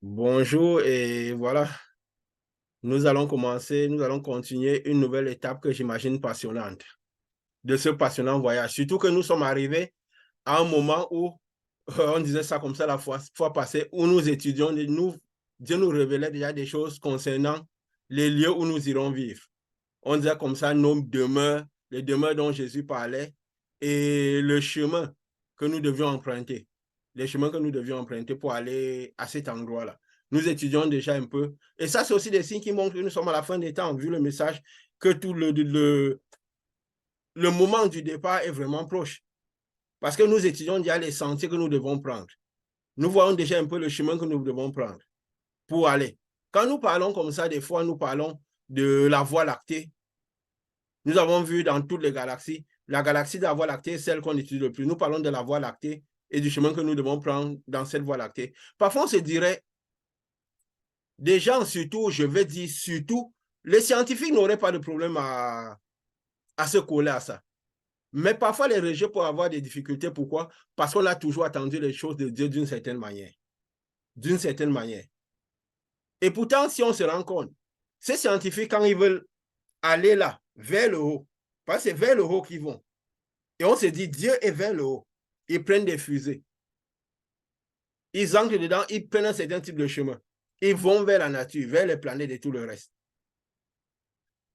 Bonjour et voilà, nous allons continuer une nouvelle étape que j'imagine passionnante de ce passionnant voyage. Surtout que nous sommes arrivés à un moment où, on disait ça comme ça la fois passée, où nous étudions, Dieu nous révélait déjà des choses concernant les lieux où nous irons vivre. On disait comme ça nos demeures, les demeures dont Jésus parlait et le chemin que nous devions emprunter, les chemins que nous devions emprunter pour aller à cet endroit-là. Nous étudions déjà un peu. Et ça, c'est aussi des signes qui montrent que nous sommes à la fin des temps, vu le message, que tout le moment du départ est vraiment proche. Parce que nous étudions déjà les sentiers que nous devons prendre. Nous voyons déjà un peu le chemin que nous devons prendre pour aller. Quand nous parlons comme ça, des fois, nous parlons de la Voie lactée. Nous avons vu dans toutes les galaxies, la galaxie de la Voie lactée est celle qu'on étudie le plus. Nous parlons de la Voie lactée et du chemin que nous devons prendre dans cette Voie lactée. Parfois, on se dirait, des gens surtout, je vais dire surtout, les scientifiques n'auraient pas de problème à se coller à ça. Mais parfois, les religieux peuvent avoir des difficultés. Pourquoi? Parce qu'on a toujours attendu les choses de Dieu d'une certaine manière. D'une certaine manière. Et pourtant, si on se rend compte, ces scientifiques, quand ils veulent aller là, vers le haut, parce que c'est vers le haut qu'ils vont, et on se dit, Dieu est vers le haut. Ils prennent des fusées. Ils entrent dedans, ils prennent un certain type de chemin. Ils vont vers la nature, vers les planètes et tout le reste.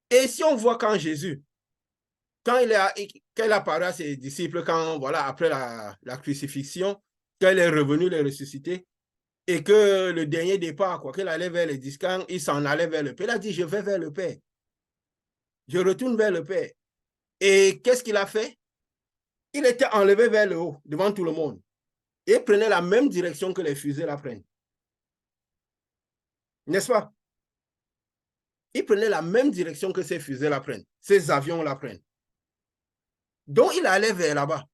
Et si on voit quand Jésus, quand il apparaît à ses disciples, quand, voilà, après la crucifixion, quand il est revenu les ressusciter, et que le dernier départ, quoi, qu'il allait vers les discans, il s'en allait vers le Père. Il a dit, je vais vers le Père. Je retourne vers le Père. Et qu'est-ce qu'il a fait? Il était enlevé vers le haut, devant tout le monde. Et prenait la même direction que les fusées la prennent. N'est-ce pas? Il prenait la même direction que ces fusées la prennent, ces avions la prennent. Donc, il allait vers là-bas.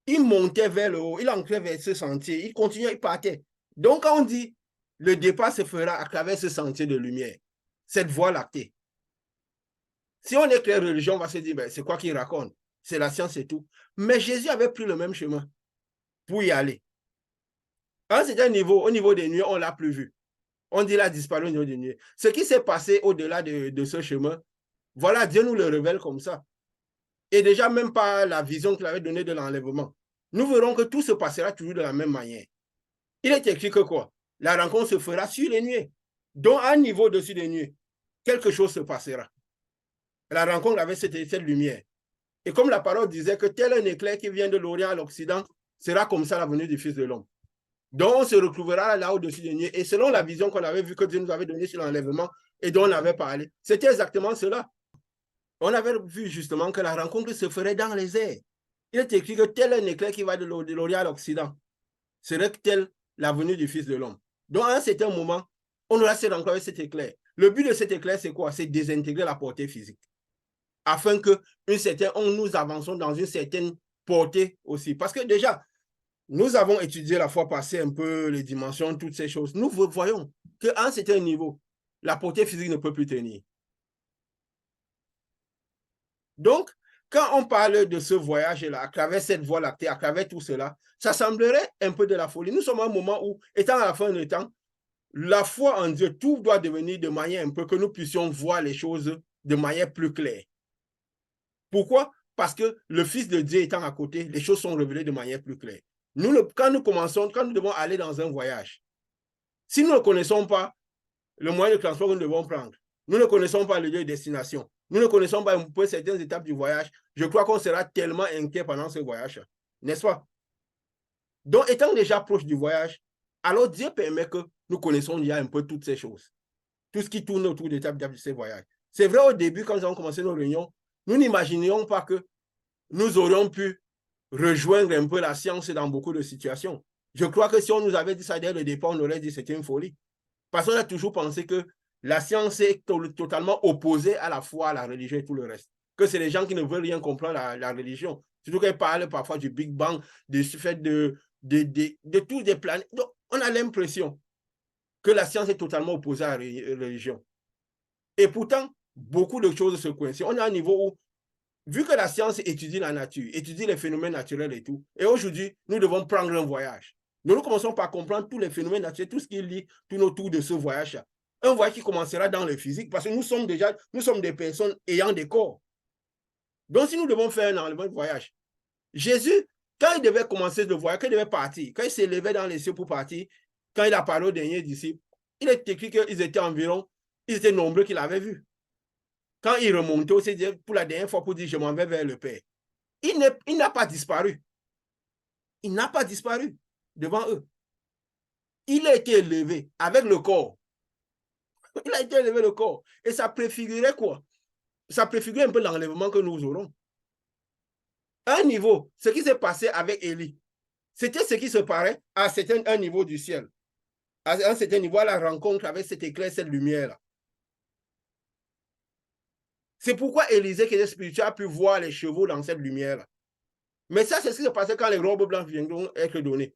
Il montait vers le haut, il entrait vers ce sentier, il continuait, il partait. Donc, quand on dit le départ se fera à travers ce sentier de lumière, cette voie lactée. Si on est clair religion, on va se dire, ben, c'est quoi qu'il raconte? C'est la science et tout. Mais Jésus avait pris le même chemin pour y aller. À un certain niveau, au niveau des nuées, on ne l'a plus vu. On dit qu'il a disparu au niveau des nuées. Ce qui s'est passé au-delà de ce chemin, voilà, Dieu nous le révèle comme ça. Et déjà, même pas la vision qu'il avait donnée de l'enlèvement. Nous verrons que tout se passera toujours de la même manière. Il est écrit que quoi? La rencontre se fera sur les nuées. Donc, à un niveau dessus des nuées, quelque chose se passera. La rencontre avec cette lumière. Et comme la parole disait que tel un éclair qui vient de l'Orient à l'Occident, sera comme ça la venue du Fils de l'homme. Donc, on se retrouvera là au-dessus des nuées. Et selon la vision qu'on avait vue, que Dieu nous avait donnée sur l'enlèvement et dont on avait parlé, c'était exactement cela. On avait vu justement que la rencontre se ferait dans les airs. Il est écrit que tel un éclair qui va de l'Orient à l'Occident serait tel la venue du Fils de l'homme. Donc, à un certain moment, on aura cette rencontre avec cet éclair. Le but de cet éclair, c'est quoi? C'est désintégrer la portée physique. Afin que nous avançons dans une certaine portée aussi. Parce que déjà, nous avons étudié la fois passée un peu les dimensions, toutes ces choses. Nous voyons qu'à un certain niveau, la portée physique ne peut plus tenir. Donc, quand on parle de ce voyage-là, à travers cette voie lactée, à travers tout cela, ça semblerait un peu de la folie. Nous sommes à un moment où, étant à la fin du temps, la foi en Dieu, tout doit devenir de manière un peu que nous puissions voir les choses de manière plus claire. Pourquoi? Parce que le Fils de Dieu étant à côté, les choses sont révélées de manière plus claire. Quand nous devons aller dans un voyage, si nous ne connaissons pas le moyen de transport que nous devons prendre, nous ne connaissons pas le lieu de destination, nous ne connaissons pas un peu certaines étapes du voyage, je crois qu'on sera tellement inquiet pendant ce voyage, n'est-ce pas? Donc, étant déjà proche du voyage, alors Dieu permet que nous connaissons déjà un peu toutes ces choses, tout ce qui tourne autour des étapes de ces voyages. C'est vrai, au début, quand nous avons commencé nos réunions, nous n'imaginions pas que nous aurions pu rejoindre un peu la science dans beaucoup de situations. Je crois que si on nous avait dit ça dès le départ, on aurait dit que c'était une folie. Parce qu'on a toujours pensé que la science est totalement opposée à la foi, à la religion et tout le reste. Que c'est les gens qui ne veulent rien comprendre la religion. Surtout qu'elle parle parfois du Big Bang, de ce fait de tous des planètes. Donc, on a l'impression que la science est totalement opposée à la religion. Et pourtant, beaucoup de choses se coïncident. On est à un niveau où, vu que la science étudie la nature, étudie les phénomènes naturels et tout, et aujourd'hui, nous devons prendre un voyage. Nous commençons par comprendre tous les phénomènes naturels, tout ce qui lie tout autour de ce voyage-là. Un voyage qui commencera dans le physique, parce que nous sommes des personnes ayant des corps. Donc, si nous devons faire un enlèvement de voyage, Jésus, quand il devait commencer le voyage, quand il devait partir, quand il s'élevait dans les cieux pour partir, quand il a parlé aux derniers disciples, il est écrit qu'ils étaient nombreux qu'il avait vus. Quand il remontait aussi pour la dernière fois pour dire je m'en vais vers le Père, il n'a pas disparu. Il n'a pas disparu devant eux. Il a été élevé avec le corps. Il a été élevé le corps. Et ça préfigurait quoi? Ça préfigurait un peu l'enlèvement que nous aurons. À un niveau, ce qui s'est passé avec Élie, c'était ce qui se paraît à un niveau du ciel. À un certain niveau, à la rencontre avec cet éclair, cette lumière-là. C'est pourquoi Élisée, qui est spirituel, a pu voir les chevaux dans cette lumière-là. Mais ça, c'est ce qui s'est passé quand les robes blanches viendront être données.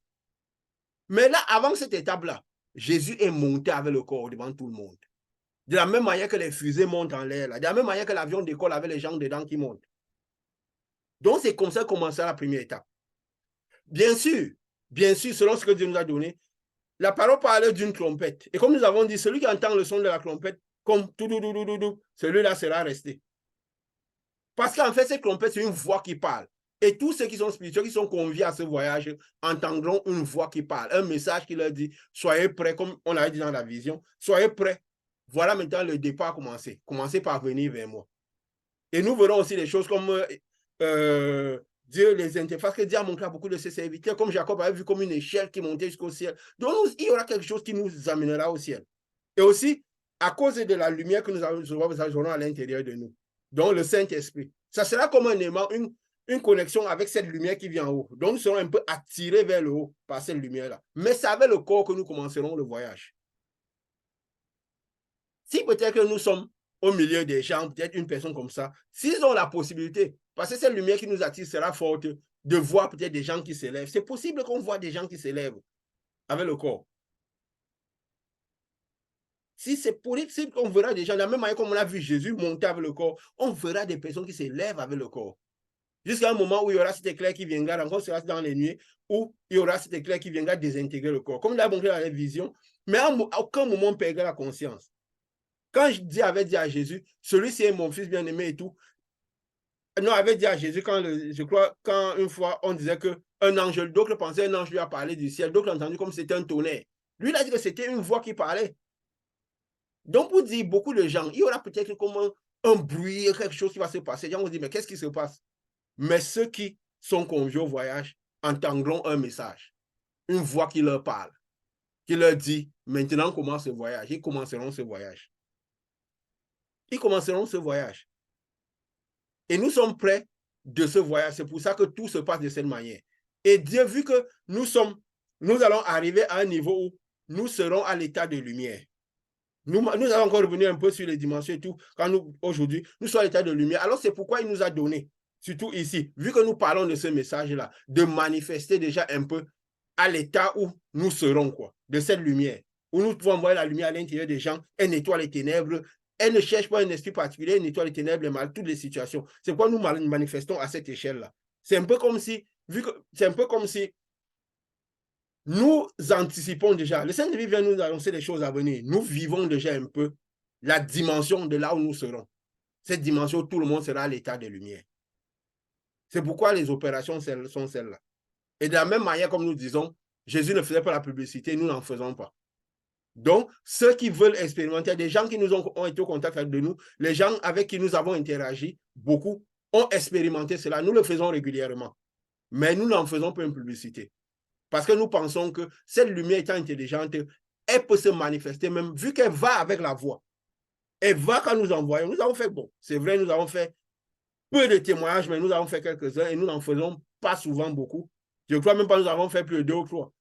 Mais là, avant cette étape-là, Jésus est monté avec le corps devant tout le monde. De la même manière que les fusées montent en l'air, de la même manière que l'avion décolle avec les gens dedans qui montent. Donc, c'est comme ça que commence la première étape. Bien sûr, selon ce que Dieu nous a donné, la parole parle d'une trompette. Et comme nous avons dit, celui qui entend le son de la trompette, comme tout, celui-là sera resté. Parce qu'en fait, cette trompette, c'est une voix qui parle. Et tous ceux qui sont spirituels, qui sont conviés à ce voyage, entendront une voix qui parle, un message qui leur dit, soyez prêts, comme on l'avait dit dans la vision, soyez prêts. Voilà maintenant le départ commencé. Commencez par venir vers moi. Et nous verrons aussi des choses comme Dieu les interfaces, que Dieu a montré à beaucoup de ses serviteurs, comme Jacob avait vu comme une échelle qui montait jusqu'au ciel. Donc, il y aura quelque chose qui nous amènera au ciel. Et aussi, à cause de la lumière que nous aurons à l'intérieur de nous. Donc, le Saint-Esprit. Ça sera comme un aimant, une connexion avec cette lumière qui vient en haut. Donc, nous serons un peu attirés vers le haut par cette lumière-là. Mais c'est avec le corps que nous commencerons le voyage. Si peut-être que nous sommes au milieu des gens, peut-être une personne comme ça, s'ils ont la possibilité, parce que cette lumière qui nous attire sera forte, de voir peut-être des gens qui s'élèvent. C'est possible qu'on voit des gens qui s'élèvent avec le corps. Si c'est possible qu'on verra des gens, de la même manière comme on a vu Jésus monter avec le corps, on verra des personnes qui s'élèvent avec le corps. Jusqu'à un moment où il y aura cet éclair qui viendra, encore sera dans les nuits, où il y aura cet éclair qui viendra désintégrer le corps. Comme il a montré dans la vision, mais à aucun moment on perdra la conscience. Quand Dieu avait dit à Jésus, celui-ci est mon fils bien-aimé et tout, non, avait dit à Jésus, je crois, quand une fois on disait qu'un ange, d'autres pensaient un ange lui a parlé du ciel, d'autres l'ont entendu comme c'était un tonnerre. Lui, il a dit que c'était une voix qui parlait. Donc, pour dire beaucoup de gens, il y aura peut-être comme un bruit, quelque chose qui va se passer. Les gens vont dire, mais qu'est-ce qui se passe? Mais ceux qui sont conviés au voyage entendront un message, une voix qui leur parle, qui leur dit, maintenant commence ce voyage. Ils commenceront ce voyage. Ils commenceront ce voyage. Et nous sommes prêts de ce voyage. C'est pour ça que tout se passe de cette manière. Et Dieu, vu que nous allons arriver à un niveau où nous serons à l'état de lumière. Nous allons encore revenir un peu sur les dimensions et tout, quand aujourd'hui, nous sommes à l'état de lumière. Alors, c'est pourquoi il nous a donné, surtout ici, vu que nous parlons de ce message-là, de manifester déjà un peu à l'état où nous serons, quoi, de cette lumière, où nous pouvons voir la lumière à l'intérieur des gens, elle nettoie les ténèbres, elle ne cherche pas un esprit particulier, elle nettoie les ténèbres, les mal, toutes les situations. C'est pourquoi nous manifestons à cette échelle-là. C'est un peu comme si, nous anticipons déjà. Le Saint-Esprit vient nous annoncer des choses à venir. Nous vivons déjà un peu la dimension de là où nous serons. Cette dimension où tout le monde sera à l'état de lumière. C'est pourquoi les opérations sont celles-là. Et de la même manière, comme nous disons, Jésus ne faisait pas la publicité, nous n'en faisons pas. Donc, ceux qui veulent expérimenter, des gens qui nous ont été au contact de nous, les gens avec qui nous avons interagi, beaucoup ont expérimenté cela. Nous le faisons régulièrement. Mais nous n'en faisons pas une publicité. Parce que nous pensons que cette lumière étant intelligente, elle peut se manifester même, vu qu'elle va avec la voix. Elle va quand nous envoyons. Nous avons fait, bon, c'est vrai, nous avons fait peu de témoignages, mais nous avons fait quelques-uns et nous n'en faisons pas souvent beaucoup. Je crois même pas que nous avons fait plus de 2 ou 3.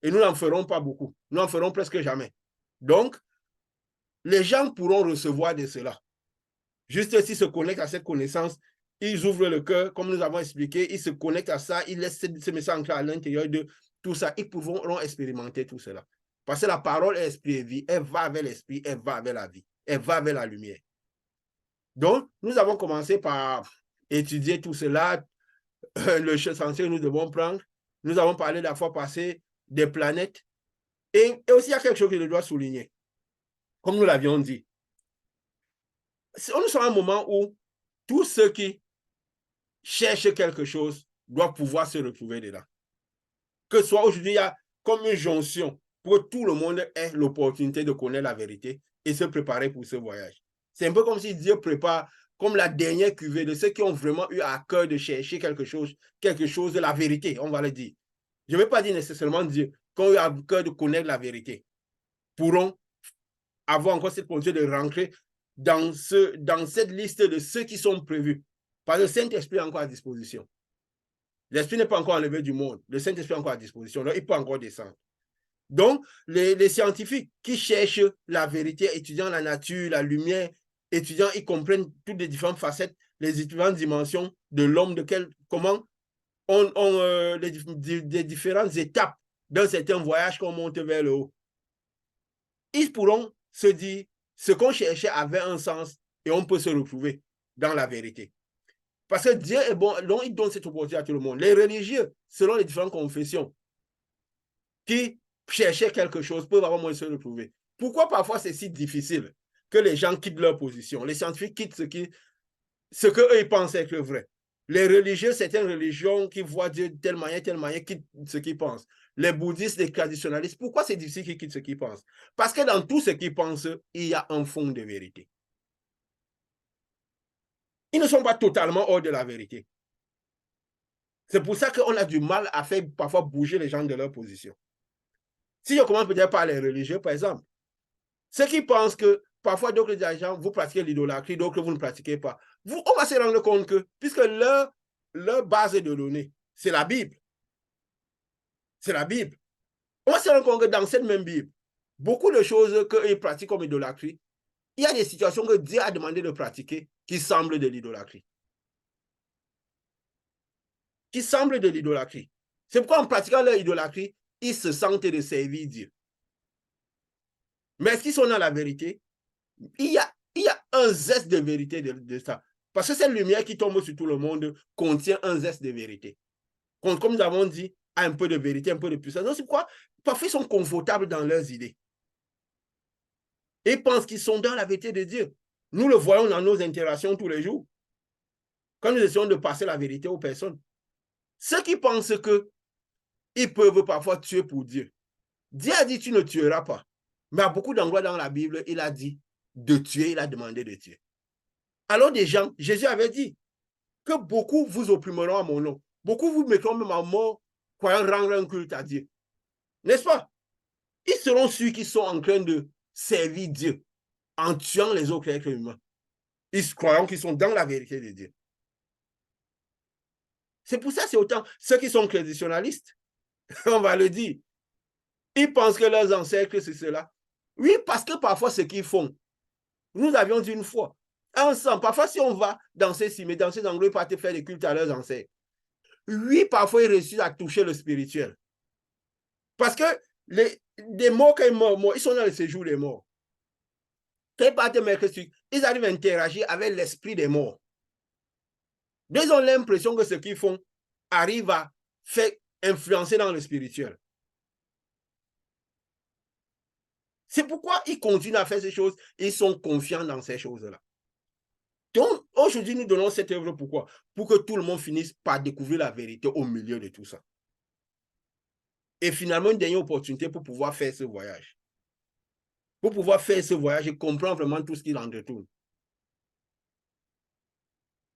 Et nous n'en ferons pas beaucoup. Nous n'en ferons presque jamais. Donc, les gens pourront recevoir de cela. Juste s'ils se connectent à cette connaissance, ils ouvrent le cœur, comme nous avons expliqué, ils se connectent à ça, ils laissent ce message entrer à l'intérieur de tout ça, ils pourront expérimenter tout cela. Parce que la parole est esprit et vie, elle va avec l'esprit, elle va avec la vie, elle va avec la lumière. Donc, nous avons commencé par étudier tout cela, le sentier que nous devons prendre. Nous avons parlé la fois passée des planètes. Et aussi, il y a quelque chose que je dois souligner. Comme nous l'avions dit, nous sommes à un moment où tous ceux qui cherchent quelque chose doivent pouvoir se retrouver dedans. Que ce soit aujourd'hui, il y a comme une jonction pour que tout le monde ait l'opportunité de connaître la vérité et se préparer pour ce voyage. C'est un peu comme si Dieu prépare comme la dernière cuvée de ceux qui ont vraiment eu à cœur de chercher quelque chose de la vérité, on va le dire. Je ne veux pas dire nécessairement Dieu, qui ont eu à cœur de connaître la vérité, pourront avoir encore cette possibilité de rentrer dans cette liste de ceux qui sont prévus. Parce que le Saint-Esprit est encore à disposition. L'Esprit n'est pas encore enlevé du monde. Le Saint-Esprit est encore à disposition. Donc, il peut encore descendre. Donc, les scientifiques qui cherchent la vérité, étudiant la nature, la lumière, étudiant, ils comprennent toutes les différentes facettes, les différentes dimensions de l'homme, comment les différentes étapes d'un certain voyage qu'on monte vers le haut. Ils pourront se dire, ce qu'on cherchait avait un sens et on peut se retrouver dans la vérité. Parce que Dieu est bon, donc il donne cette opportunité à tout le monde. Les religieux, selon les différentes confessions, qui cherchaient quelque chose, peuvent avoir moyen de se retrouver. Pourquoi parfois c'est si difficile que les gens quittent leur position? Les scientifiques quittent ce qu'eux ils pensent être vrai. Les religieux, certaines religions qui voient Dieu de telle manière, quittent ce qu'ils pensent. Les bouddhistes, les traditionalistes, pourquoi c'est difficile qu'ils quittent ce qu'ils pensent? Parce que dans tout ce qu'ils pensent, il y a un fond de vérité. Ils ne sont pas totalement hors de la vérité. C'est pour ça qu'on a du mal à faire parfois bouger les gens de leur position. Si je commence peut-être par les religieux, par exemple, ceux qui pensent que parfois d'autres dirigeants, vous pratiquez l'idolâtrie, d'autres vous ne pratiquez pas. On va se rendre compte que, puisque leur base de données, c'est la Bible. C'est la Bible. On va se rendre compte que dans cette même Bible, beaucoup de choses qu'ils pratiquent comme idolâtrie, il y a des situations que Dieu a demandé de pratiquer qui semblent de l'idolâtrie. Qui semblent de l'idolâtrie. C'est pourquoi en pratiquant leur idolâtrie, ils se sentent de servir Dieu. Mais est-ce qu'ils sont dans la vérité? Il y a un zeste de vérité de ça. Parce que cette lumière qui tombe sur tout le monde contient un zeste de vérité. Comme nous avons dit, un peu de vérité, un peu de puissance. Donc c'est pourquoi parfois ils sont confortables dans leurs idées. Ils pensent qu'ils sont dans la vérité de Dieu. Nous le voyons dans nos interactions tous les jours. Quand nous essayons de passer la vérité aux personnes. Ceux qui pensent qu'ils peuvent parfois tuer pour Dieu. Dieu a dit tu ne tueras pas. Mais à beaucoup d'endroits dans la Bible, il a dit de tuer, il a demandé de tuer. Alors des gens, Jésus avait dit que beaucoup vous opprimeront à mon nom. Beaucoup vous mettront même à mort, croyant rendre un culte à Dieu. N'est-ce pas? Ils seront ceux qui sont en train de servir Dieu en tuant les autres êtres humains. Ils croient qu'ils sont dans la vérité de Dieu. C'est pour ça que c'est autant ceux qui sont traditionalistes, on va le dire. Ils pensent que leurs ancêtres, c'est cela. Oui, parce que parfois, ce qu'ils font, nous avions dit une fois, ensemble, parfois, si on va dans ces endroits, pas te faire des cultes à leurs ancêtres. Oui, parfois, ils réussissent à toucher le spirituel. Parce que des morts, quand ils morts, ils sont dans le séjour des morts. Quand ils partent mercredi, ils arrivent à interagir avec l'esprit des morts. Ils ont l'impression que ce qu'ils font arrive à faire influencer dans le spirituel. C'est pourquoi ils continuent à faire ces choses. Ils sont confiants dans ces choses-là. Donc, aujourd'hui, nous donnons cette œuvre pourquoi? Pour que tout le monde finisse par découvrir la vérité au milieu de tout ça. Et finalement, une dernière opportunité pour pouvoir faire ce voyage. Pour pouvoir faire ce voyage et comprendre vraiment tout ce qu'il en retourne.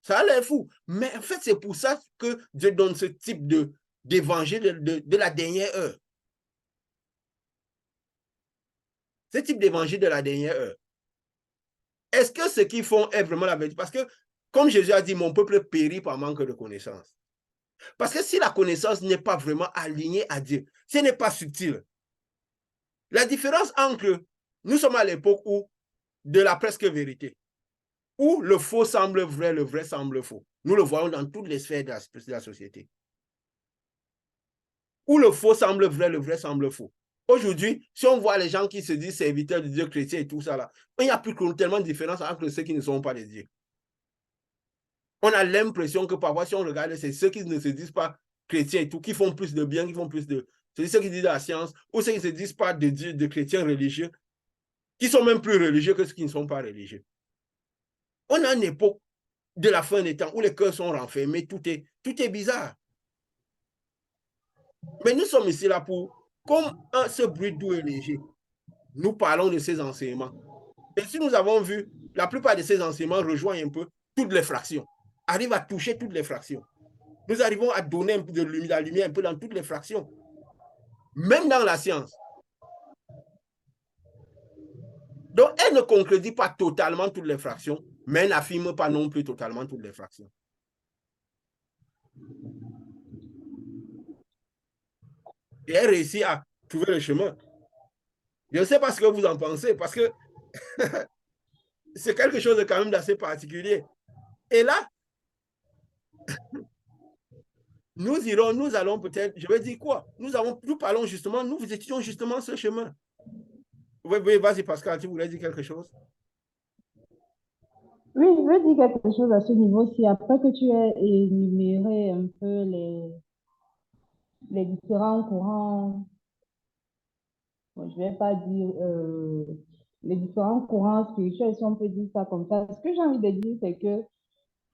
Ça a l'air fou. Mais en fait, c'est pour ça que Dieu donne ce type d'évangile de la dernière heure. Ce type d'évangile de la dernière heure. Est-ce que ce qu'ils font est vraiment la vérité? Parce que, comme Jésus a dit, mon peuple périt par manque de connaissance. Parce que si la connaissance n'est pas vraiment alignée à Dieu, ce n'est pas subtil. La différence entre, nous sommes à l'époque où, de la presque vérité, où le faux semble vrai, le vrai semble faux. Nous le voyons dans toutes les sphères de la société. Où le faux semble vrai, le vrai semble faux. Aujourd'hui, si on voit les gens qui se disent serviteurs de Dieu, chrétiens et tout ça, là, il n'y a plus tellement de différence entre ceux qui ne sont pas des dieux. On a l'impression que parfois, si on regarde, c'est ceux qui ne se disent pas chrétiens et tout, qui font plus de bien, qui font plus c'est ceux qui disent la science, ou ceux qui ne se disent pas de chrétiens religieux, qui sont même plus religieux que ceux qui ne sont pas religieux. On a une époque de la fin des temps où les cœurs sont renfermés, tout est bizarre. Mais nous sommes ici là pour, comme ce bruit doux et léger, nous parlons de ces enseignements. Et si nous avons vu, la plupart de ces enseignements rejoignent un peu toutes les fractions, arrivent à toucher toutes les fractions. Nous arrivons à donner un peu de la lumière un peu dans toutes les fractions, même dans la science. Donc, elle ne concrétise pas totalement toutes les fractions, mais elle n'affirme pas non plus totalement toutes les fractions. Et elle réussit à trouver le chemin. Je ne sais pas ce que vous en pensez, parce que c'est quelque chose de quand même d'assez particulier. Et là, nous allons peut-être, je vais dire quoi? Nous parlons justement, nous étudions justement ce chemin. Oui, vas-y Pascal, tu voulais dire quelque chose? Oui, je veux dire quelque chose à ce niveau-ci. Après que tu aies énuméré un peu les différents courants, bon, je vais pas dire les différents courants spirituels, si on peut dire ça comme ça. Ce que j'ai envie de dire, c'est que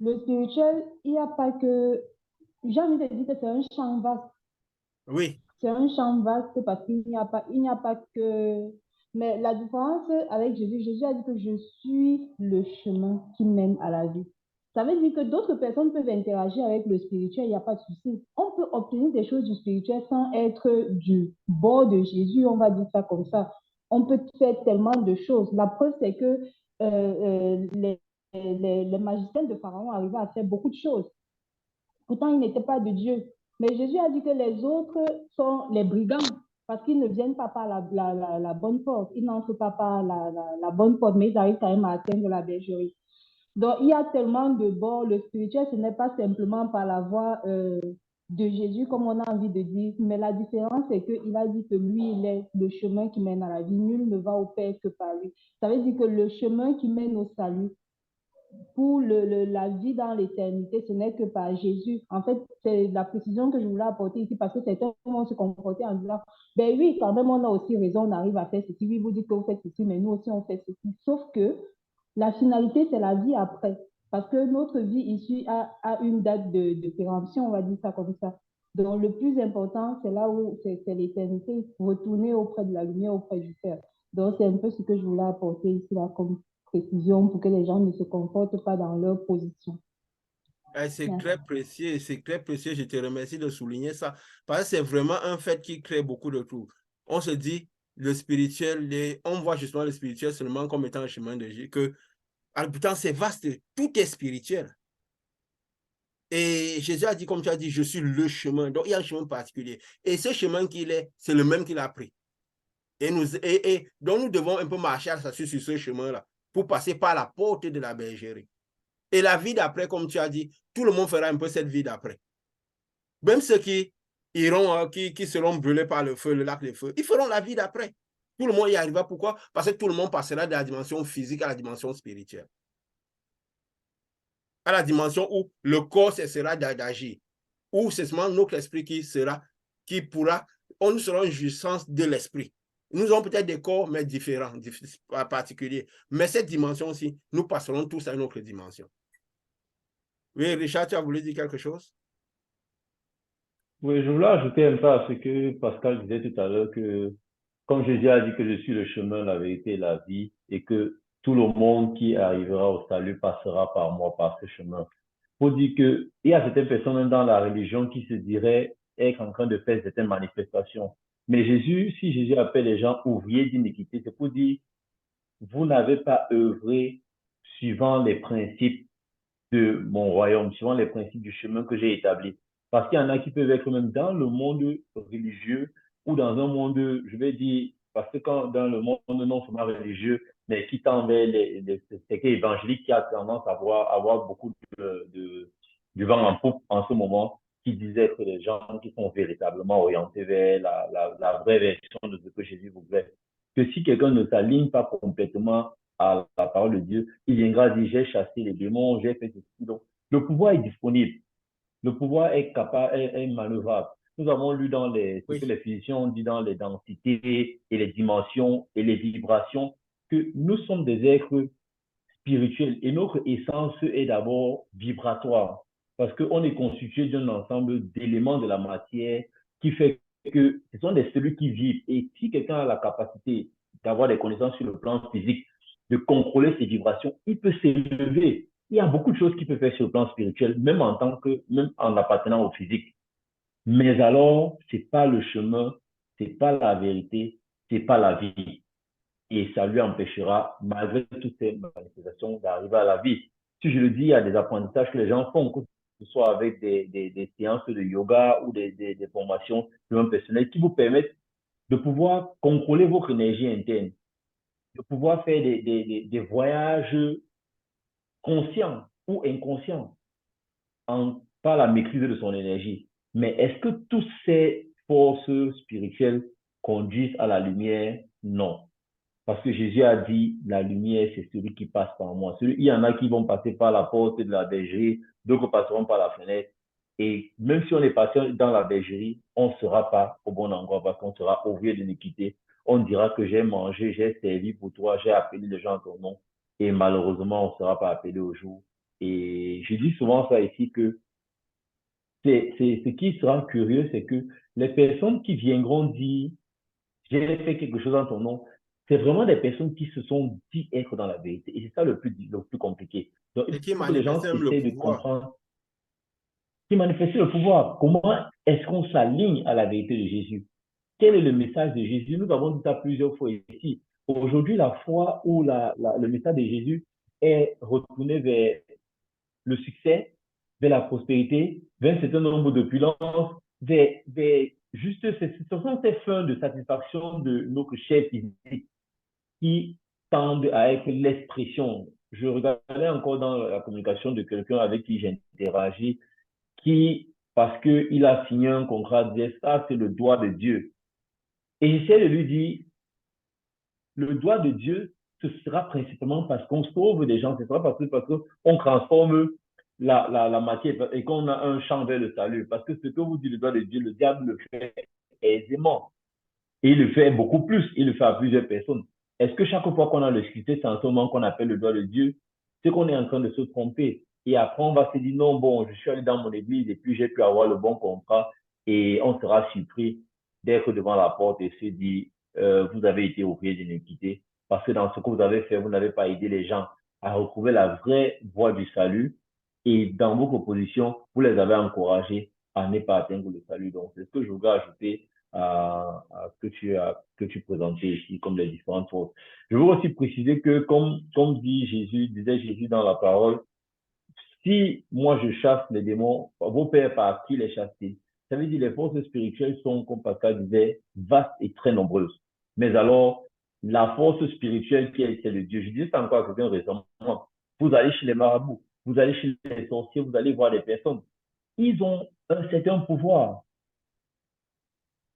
le spirituel, il n'y a pas que... J'ai envie de dire que c'est un champ vaste. Oui. C'est un champ vaste parce qu'il n'y a pas que... Mais la différence avec Jésus, Jésus a dit que je suis le chemin qui mène à la vie. Ça veut dire que d'autres personnes peuvent interagir avec le spirituel, il n'y a pas de souci. On peut obtenir des choses du spirituel sans être du bord de Jésus, on va dire ça comme ça. On peut faire tellement de choses. La preuve, c'est que les magiciens de Pharaon arrivaient à faire beaucoup de choses. Pourtant, ils n'étaient pas de Dieu. Mais Jésus a dit que les autres sont les brigands parce qu'ils ne viennent pas par la bonne porte. Ils n'entrent pas par la bonne porte, mais ils arrivent quand même à atteindre la bergerie. Donc, il y a tellement de bords. Le spirituel, ce n'est pas simplement par la voie de Jésus, comme on a envie de dire, mais la différence, c'est qu'il a dit que lui, il est le chemin qui mène à la vie. Nul ne va au Père que par lui. Ça veut dire que le chemin qui mène au salut, pour la vie dans l'éternité, ce n'est que par Jésus. En fait, c'est la précision que je voulais apporter ici parce que certains vont se comporter en disant, ben oui, quand même, on a aussi raison, on arrive à faire ceci. Oui, vous dites que vous faites ceci, mais nous aussi, on fait ceci. Sauf que la finalité, c'est la vie après. Parce que notre vie ici a une date de péremption, on va dire ça comme ça. Donc, le plus important, c'est là où c'est l'éternité, retourner auprès de la lumière, auprès du Père. Donc, c'est un peu ce que je voulais apporter ici, là, comme précision pour que les gens ne se comportent pas dans leur position. C'est Merci. très précieux, c'est très précieux. Je te remercie de souligner ça. Parce que c'est vraiment un fait qui crée beaucoup de troubles. On se dit, le spirituel, on voit justement le spirituel seulement comme étant un chemin de Dieu, que pourtant c'est vaste, tout est spirituel. Et Jésus a dit, comme tu as dit, je suis le chemin. Donc il y a un chemin particulier. Et ce chemin qu'il est, c'est le même qu'il a pris. Donc nous devons un peu marcher à sur ce chemin-là pour passer par la porte de la bergerie. Et la vie d'après, comme tu as dit, tout le monde fera un peu cette vie d'après. Même ceux qui iront, qui seront brûlés par le feu, le lac de feu, ils feront la vie d'après. Tout le monde y arrivera. Pourquoi? Parce que tout le monde passera de la dimension physique à la dimension spirituelle. À la dimension où le corps cessera d'agir. Où c'est seulement notre esprit qui pourra, nous serons en jouissance de l'esprit. Nous avons peut-être des corps, mais différents, particuliers. Mais cette dimension aussi, nous passerons tous à une autre dimension. Oui, Richard, tu as voulu dire quelque chose? Oui, je voulais ajouter un peu à ce que Pascal disait tout à l'heure, que comme Jésus a dit que je suis le chemin, la vérité et la vie, et que tout le monde qui arrivera au salut passera par moi, par ce chemin. Faut dire que il y a certaines personnes dans la religion qui se diraient être en train de faire certaines manifestations. Mais Jésus, si Jésus appelle les gens ouvriers d'iniquité, c'est pour dire, vous n'avez pas œuvré suivant les principes de mon royaume, suivant les principes du chemin que j'ai établi. Parce qu'il y en a qui peuvent être même dans le monde religieux ou dans un monde, je vais dire, parce que quand dans le monde non seulement religieux, mais qui tend vers les secteurs évangéliques, qui a tendance à avoir beaucoup du vent en poupe en ce moment, qui disaient que les gens qui sont véritablement orientés vers la vraie version de ce que Jésus voulait. Que si quelqu'un ne s'aligne pas complètement à la parole de Dieu, il viendra dire, j'ai chassé les démons, j'ai fait ceci. Donc, le pouvoir est disponible. Le pouvoir est capable, est manœuvrable. nous avons lu dans ce que Oui. les physiciens ont dit dans les densités et les dimensions et les vibrations, que nous sommes des êtres spirituels et notre essence est d'abord vibratoire parce qu'on est constitué d'un ensemble d'éléments de la matière qui fait que ce sont des cellules qui vivent. Et si quelqu'un a la capacité d'avoir des connaissances sur le plan physique, de contrôler ses vibrations, il peut s'élever. Il y a beaucoup de choses qu'il peut faire sur le plan spirituel, même même en appartenant au physique. Mais alors, c'est pas le chemin, c'est pas la vérité, c'est pas la vie. Et ça lui empêchera, malgré toutes ces manifestations, d'arriver à la vie. Si je le dis, il y a des apprentissages que les gens font, que ce soit avec des séances de yoga ou des formations personnelles qui vous permettent de pouvoir contrôler votre énergie interne, de pouvoir faire des voyages conscients ou inconscients par la maîtrise de son énergie. Mais est-ce que toutes ces forces spirituelles conduisent à la lumière? Non. Parce que Jésus a dit, la lumière, c'est celui qui passe par moi. Il y en a qui vont passer par la porte de la bergerie, d'autres passeront par la fenêtre. Et même si on est passé dans la bergerie, on ne sera pas au bon endroit parce qu'on sera ouvrier d'iniquité. On dira que j'ai mangé, j'ai servi pour toi, j'ai appelé les gens à ton nom. Et malheureusement, on ne sera pas appelé au jour. Et je dis souvent ça ici que ce qui sera curieux, c'est que les personnes qui viendront dire, j'ai fait quelque chose en ton nom, c'est vraiment des personnes qui se sont dit être dans la vérité. Et c'est ça le plus compliqué. Donc, il Et qui faut que les manifeste gens même le essayent de pouvoir. comprendre qui manifeste le pouvoir. Comment est-ce qu'on s'aligne à la vérité de Jésus? Quel est le message de Jésus? Nous avons dit ça plusieurs fois ici. Aujourd'hui, la foi ou le message de Jésus est retourné vers le succès, vers la prospérité, vers un certain nombre d'opulences, vers juste ce sont ces fins de satisfaction de notre chair physique qui tendent à être l'expression. Je regardais encore dans la communication de quelqu'un avec qui j'ai interagi, qui, parce qu'il a signé un contrat, disait ça, c'est le doigt de Dieu. Et j'essaie de lui dire, le doigt de Dieu, ce sera principalement parce qu'on sauve des gens, ce sera parce qu'on transforme la matière et qu'on a un champ vers le salut. Parce que ce que vous dites, le doigt de Dieu, le diable le fait aisément. Et il le fait beaucoup plus, il le fait à plusieurs personnes. Est-ce que chaque fois qu'on a le succès, c'est en ce moment qu'on appelle le doigt de Dieu? C'est qu'on est en train de se tromper. Et après, on va se dire, non, bon, je suis allé dans mon église et puis j'ai pu avoir le bon contrat et on sera surpris d'être devant la porte et se dire, vous avez été ouvrier d'iniquité parce que dans ce que vous avez fait, vous n'avez pas aidé les gens à retrouver la vraie voie du salut et dans vos propositions, vous les avez encouragés à ne pas atteindre le salut. Donc, c'est ce que je voudrais ajouter à ce que tu présentais ici comme les différentes choses. Je veux aussi préciser que, comme disait Jésus dans la parole, si moi je chasse les démons, vos pères par qui les chassent-ils? Ça veut dire que les forces spirituelles sont, comme Pascal disait, vastes et très nombreuses. Mais alors, la force spirituelle qui est celle de Dieu, je dis ça encore à quelqu'un récemment, vous allez chez les marabouts, vous allez chez les sorciers, vous allez voir des personnes, ils ont un certain pouvoir.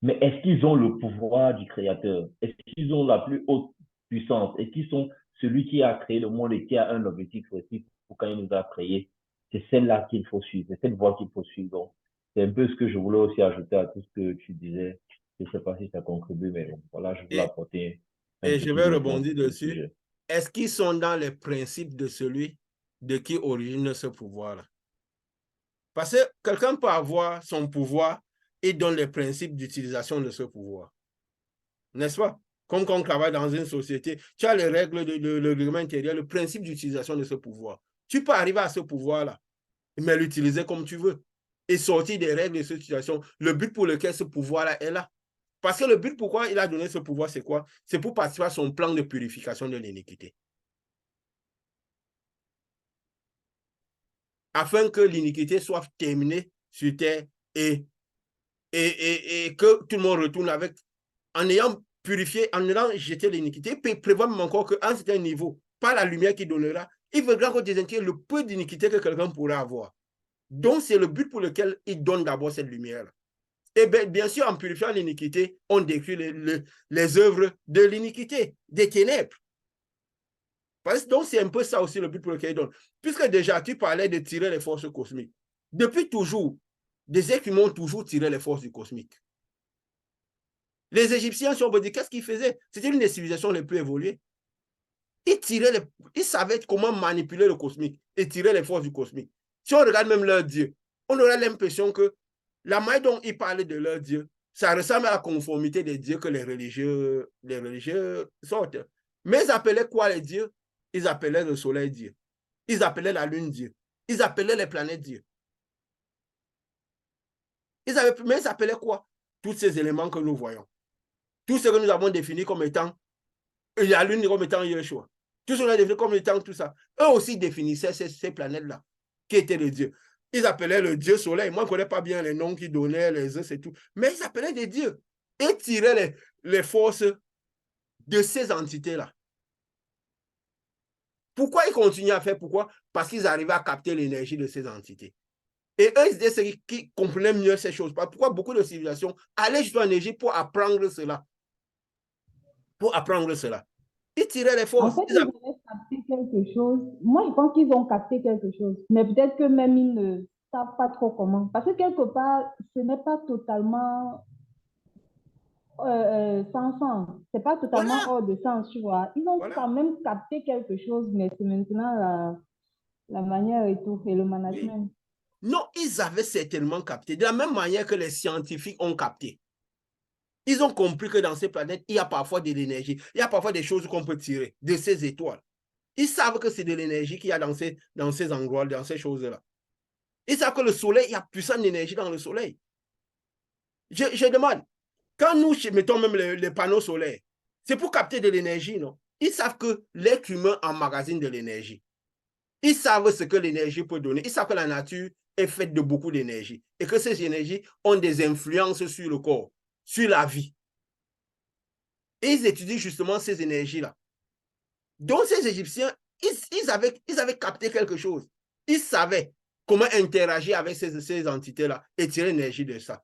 Mais est-ce qu'ils ont le pouvoir du Créateur? Est-ce qu'ils ont la plus haute puissance? Est-ce qu'ils sont celui qui a créé le monde et qui a un objectif précis pour quand il nous a créés? C'est celle-là qu'il faut suivre, c'est cette voie qu'il faut suivre. Donc, c'est un peu ce que je voulais aussi ajouter à tout ce que tu disais. Je ne sais pas si ça contribue, mais bon, voilà, je voulais Et, apporter un et je petit vais élément rebondir sur ce dessus. sujet. Est-ce qu'ils sont dans les principes de celui de qui origine ce pouvoir-là? Parce que quelqu'un peut avoir son pouvoir et donne les principes d'utilisation de ce pouvoir. N'est-ce pas? Comme quand on travaille dans une société, tu as les règles le règlement intérieur, le principe d'utilisation de ce pouvoir. Tu peux arriver à ce pouvoir-là, mais l'utiliser comme tu veux et sortir des règles de cette situation. Le but pour lequel ce pouvoir-là est là. Parce que le but pourquoi il a donné ce pouvoir, c'est quoi? C'est pour participer à son plan de purification de l'iniquité. Afin que l'iniquité soit terminée sur terre et que tout le monde retourne avec, en ayant purifié, en ayant jeté l'iniquité, il prévoit même encore qu'à un certain niveau, par la lumière qu'il donnera, il voudra qu'on désintègre le peu d'iniquité que quelqu'un pourrait avoir. Donc, c'est le but pour lequel il donne d'abord cette lumière-là. Et bien sûr, en purifiant l'iniquité, on décrit les œuvres de l'iniquité, des ténèbres. Donc, c'est un peu ça aussi le but pour lequel il donne. Puisque déjà, tu parlais de tirer les forces cosmiques. Depuis toujours, des êtres humains ont toujours tiré les forces du cosmique. Les Égyptiens, si on peut dire, qu'est-ce qu'ils faisaient? C'était une des civilisations les plus évoluées. Ils savaient comment manipuler le cosmique et tirer les forces du cosmique. Si on regarde même leur Dieu, on aurait l'impression que la manière dont ils parlaient de leur Dieu, ça ressemble à la conformité des dieux que les religieux sortent. Mais ils appelaient quoi les dieux? Ils appelaient le soleil Dieu. Ils appelaient la lune Dieu. Ils appelaient les planètes Dieu. Mais ils appelaient quoi? Tous ces éléments que nous voyons. Tout ce que nous avons défini comme étant la lune comme étant Yeshua. Tout ce qu'on a défini comme étant tout ça. Eux aussi définissaient ces planètes-là, qui étaient les dieux. Ils appelaient le dieu soleil. Moi, je ne connais pas bien les noms qu'ils donnaient, les œufs, c'est tout. Mais ils appelaient des dieux. Et tiraient les forces de ces entités-là. Pourquoi ils continuent à faire? Pourquoi? Parce qu'ils arrivaient à capter l'énergie de ces entités. Et eux, ils étaient ceux qui comprenaient mieux ces choses. Pourquoi beaucoup de civilisations allaient justement en Égypte pour apprendre cela? Pour apprendre cela. Ils tiraient les forces. En fait, ils avaient capté quelque chose. Moi, je pense qu'ils ont capté quelque chose. Mais peut-être que même ils ne savent pas trop comment. Parce que quelque part, ce n'est pas totalement sans sens. Ce n'est pas totalement hors de sens, tu vois. Ils ont quand même capté quelque chose, mais c'est maintenant la manière et tout, et le management. Oui. Non, ils avaient certainement capté. De la même manière que les scientifiques ont capté. Ils ont compris que dans ces planètes, il y a parfois de l'énergie. Il y a parfois des choses qu'on peut tirer de ces étoiles. Ils savent que c'est de l'énergie qu'il y a dans ces endroits, dans ces choses-là. Ils savent que le soleil, il y a puissante d'énergie dans le soleil. Je demande, quand nous mettons même les panneaux solaires, c'est pour capter de l'énergie, non? Ils savent que l'être humain emmagasine de l'énergie. Ils savent ce que l'énergie peut donner. Ils savent que la nature est faite de beaucoup d'énergie et que ces énergies ont des influences sur le corps, sur la vie. Et ils étudient justement ces énergies-là. Donc, ces Égyptiens, ils avaient capté quelque chose. Ils savaient comment interagir avec ces entités-là et tirer l'énergie de ça.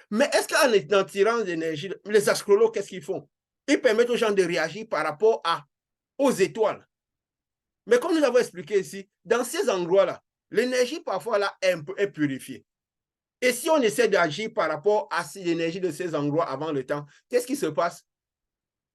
Mais est-ce qu'en tirant l'énergie, les astrologues, qu'est-ce qu'ils font? Ils permettent aux gens de réagir par rapport aux étoiles. Mais comme nous l'avons expliqué ici, dans ces endroits-là, l'énergie parfois là est purifiée. Et si on essaie d'agir par rapport à l'énergie de ces endroits avant le temps, qu'est-ce qui se passe?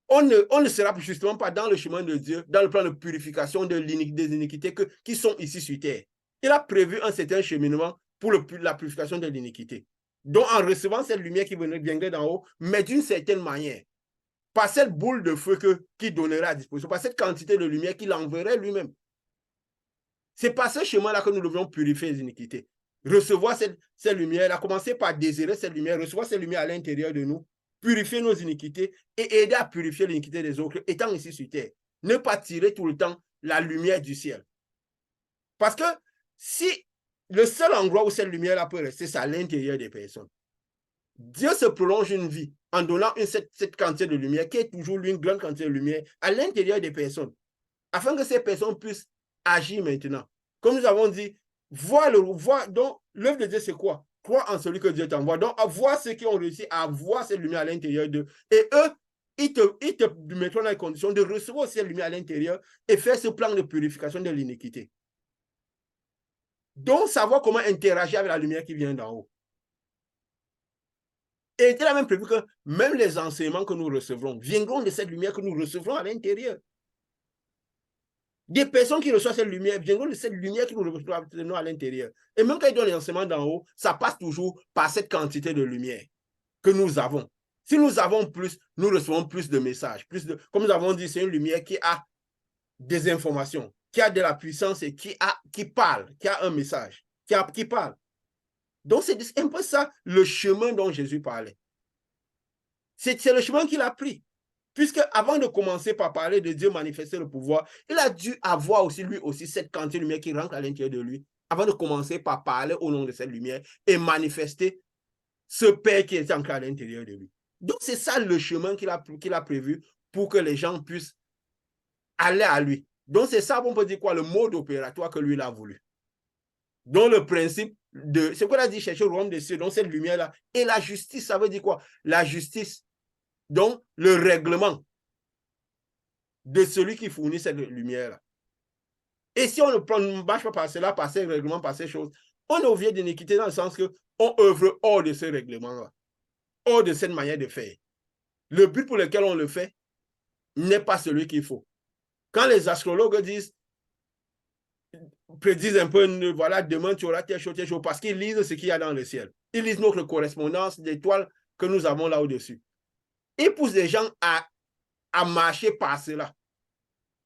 On ne sera justement pas dans le chemin de Dieu, dans le plan de purification des iniquités qui sont ici sur terre. Il a prévu un certain cheminement pour la purification de l'iniquité. Donc, en recevant cette lumière qui viendrait d'en haut, mais d'une certaine manière, par cette boule de feu qui donnerait à disposition, par cette quantité de lumière qu'il enverrait lui-même. C'est par ce chemin-là que nous devons purifier les iniquités. Recevoir cette lumière-là, commencer par désirer cette lumière, recevoir cette lumière à l'intérieur de nous, purifier nos iniquités et aider à purifier l'iniquité des autres, étant ici sur terre. Ne pas tirer tout le temps la lumière du ciel. Parce que si le seul endroit où cette lumière-là peut rester, c'est à l'intérieur des personnes. Dieu se prolonge une vie en donnant cette quantité de lumière, qui est toujours une grande quantité de lumière, à l'intérieur des personnes, afin que ces personnes puissent agir maintenant. Comme nous avons dit, donc l'œuvre de Dieu, c'est quoi? Croire en celui que Dieu t'envoie. Donc, voir ceux qui ont réussi à voir cette lumière à l'intérieur d'eux. Et eux, ils te mettront dans les conditions de recevoir cette lumière à l'intérieur et faire ce plan de purification de l'iniquité. Donc, savoir comment interagir avec la lumière qui vient d'en haut. Et il a même prévu que même les enseignements que nous recevrons viendront de cette lumière que nous recevrons à l'intérieur. Des personnes qui reçoivent cette lumière viendront de cette lumière que nous recevons à l'intérieur. Et même quand ils donnent l'enseignement d'en haut, ça passe toujours par cette quantité de lumière que nous avons. Si nous avons plus, nous recevons plus de messages. Comme nous avons dit, c'est une lumière qui a des informations, qui a de la puissance et qui parle, qui a un message, qui parle. Donc, c'est un peu ça le chemin dont Jésus parlait. C'est le chemin qu'il a pris. Puisque avant de commencer par parler de Dieu manifester le pouvoir, il a dû avoir aussi, lui aussi, cette quantité de lumière qui rentre à l'intérieur de lui, avant de commencer par parler au nom de cette lumière et manifester ce Père qui est ancré à l'intérieur de lui. Donc, c'est ça le chemin qu'il a prévu pour que les gens puissent aller à lui. Donc, c'est ça, on peut dire quoi, le mode opératoire que lui, il a voulu. Donc, le principe c'est quoi il a dit, chercher le royaume des cieux, donc cette lumière-là. Et la justice, ça veut dire quoi? La justice. Donc, le règlement de celui qui fournit cette lumière-là. Et si on ne marche pas par cela, par ces règlements, par ces choses, On est ouvrier d'iniquité dans le sens qu'on œuvre hors de ce règlement-là, hors de cette manière de faire. Le but pour lequel on le fait n'est pas celui qu'il faut. Quand les astrologues prédisent un peu, voilà, demain tu auras tel chose, parce qu'ils lisent ce qu'il y a dans le ciel. Ils lisent notre correspondance d'étoiles que nous avons là au-dessus. Ils poussent les gens à marcher par cela,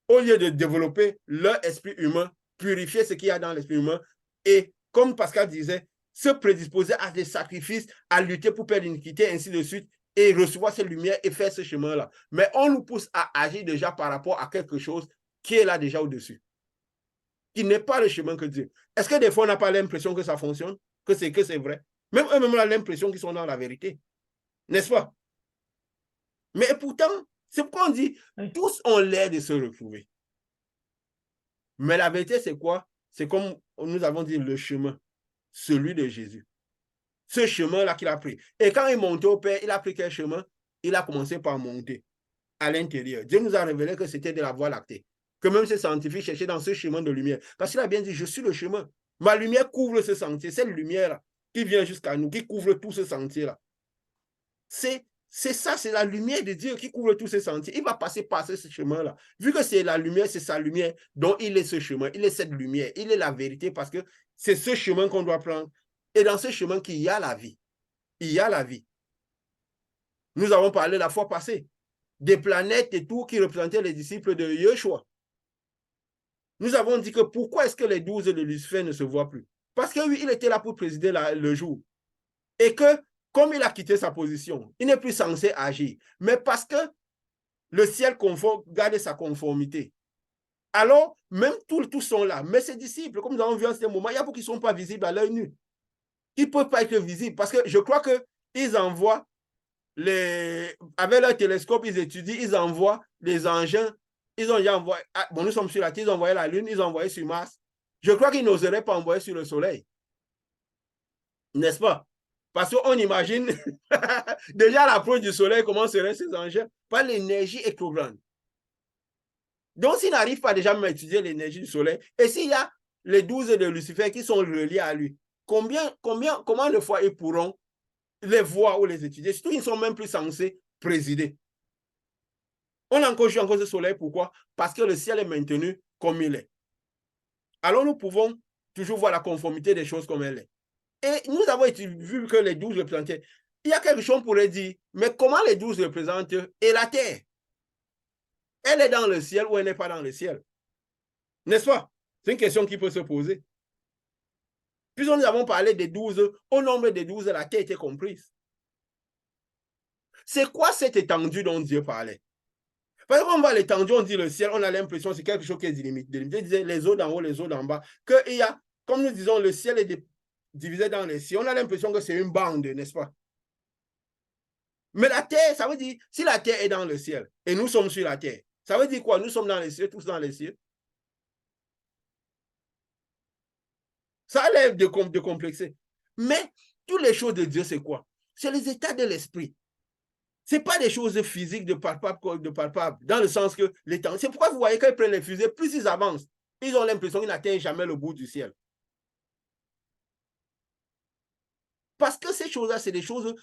au lieu de développer leur esprit humain, purifier ce qu'il y a dans l'esprit humain, et comme Pascal disait, se prédisposer à des sacrifices, à lutter pour perdre l'iniquité, ainsi de suite, et recevoir cette lumière et faire ce chemin-là. Mais on nous pousse à agir déjà par rapport à quelque chose qui est là déjà au-dessus, qui n'est pas le chemin que Dieu. Est-ce que des fois, on n'a pas l'impression que ça fonctionne, que c'est vrai? Même eux-mêmes ont l'impression qu'ils sont dans la vérité. N'est-ce pas? Mais pourtant, c'est pourquoi on dit, tous ont l'air de se retrouver. Mais la vérité, c'est quoi? C'est comme nous avons dit, le chemin, celui de Jésus. Ce chemin-là qu'il a pris. Et quand il montait au Père, il a pris quel chemin? Il a commencé par monter à l'intérieur. Dieu nous a révélé que c'était de la voie lactée. Que même ces scientifiques cherchaient dans ce chemin de lumière. Parce qu'il a bien dit, je suis le chemin. Ma lumière couvre ce sentier. Cette lumière-là qui vient jusqu'à nous, qui couvre tout ce sentier-là. C'est ça, c'est la lumière de Dieu qui couvre tous ces sentiers. Il va passer par ce chemin-là. Vu que c'est la lumière, c'est sa lumière, donc il est ce chemin, il est cette lumière, il est la vérité parce que c'est ce chemin qu'on doit prendre. Et dans ce chemin qu'il y a la vie. Il y a la vie. Nous avons parlé la fois passée des planètes et tout qui représentaient les disciples de Yeshua. Nous avons dit que pourquoi est-ce que les 12 de Lucifer ne se voient plus? Parce que oui, il était là pour présider le jour. Et que comme il a quitté sa position, il n'est plus censé agir. Mais parce que le ciel garde sa conformité. Alors, même tous sont là. Mais ses disciples, comme nous avons vu en ce moment, il y a beaucoup qui ne sont pas visibles à l'œil nu. Qui ne peuvent pas être visibles. Parce que je crois qu'ils envoient, avec leur télescope, ils étudient, ils envoient les engins. Ils ont déjà envoyé, bon, nous sommes sur la Terre, ils ont envoyé la Lune, ils ont envoyé sur Mars. Je crois qu'ils n'oseraient pas envoyer sur le Soleil. N'est-ce pas? Parce qu'on imagine déjà l'approche du soleil, comment seraient ces engins? Pas l'énergie est trop grande. Donc, s'il n'arrive pas déjà à étudier l'énergie du soleil, et s'il y a les 12 de Lucifer qui sont reliés à lui, comment de fois ils pourront les voir ou les étudier? Surtout, ils ne sont même plus censés présider. On a encore joué encore ce soleil, pourquoi? Parce que le ciel est maintenu comme il est. Alors, nous pouvons toujours voir la conformité des choses comme elle est. Et nous avons vu que les 12 représentaient. Il y a quelque chose qu'on pourrait dire, mais comment les 12 représentent et la terre? Elle est dans le ciel ou elle n'est pas dans le ciel? N'est-ce pas? C'est une question qui peut se poser. Puisque nous avons parlé des 12, au nombre des 12, la terre était comprise. C'est quoi cette étendue dont Dieu parlait? Parce qu'on voit l'étendue, on dit le ciel, on a l'impression que c'est quelque chose qui est délimité. Dieu disait les eaux d'en haut, les eaux d'en bas. Qu'il y a, comme nous disons, le ciel est divisé dans les cieux. On a l'impression que c'est une bande, n'est-ce pas? Mais la terre, ça veut dire, si la terre est dans le ciel et nous sommes sur la terre, ça veut dire quoi? Nous sommes dans les cieux, tous dans les cieux. Ça a l'air de complexer. Mais toutes les choses de Dieu, c'est quoi? C'est les états de l'esprit. Ce n'est pas des choses physiques de palpable, dans le sens que les temps. C'est pourquoi vous voyez qu'ils prennent les fusées, plus ils avancent, ils ont l'impression qu'ils n'atteignent jamais le bout du ciel. Parce que ces choses-là, c'est des choses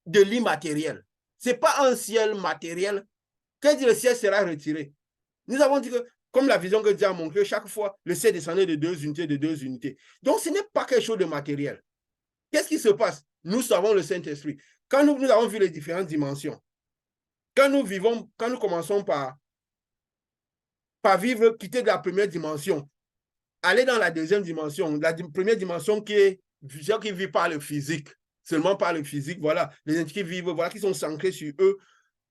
de l'immatériel. Ce n'est pas un ciel matériel. Quand le ciel sera retiré, nous avons dit que, comme la vision que Dieu a montré, chaque fois, le ciel descendait de 2 unités. Donc, ce n'est pas quelque chose de matériel. Qu'est-ce qui se passe? Nous savons le Saint-Esprit. Quand nous avons vu les différentes dimensions, quand nous commençons par vivre, quitter de la première dimension, aller dans la deuxième dimension, la première dimension qui vit par le physique, seulement par le physique, voilà, les entités qui vivent, voilà, qui sont centrés sur eux,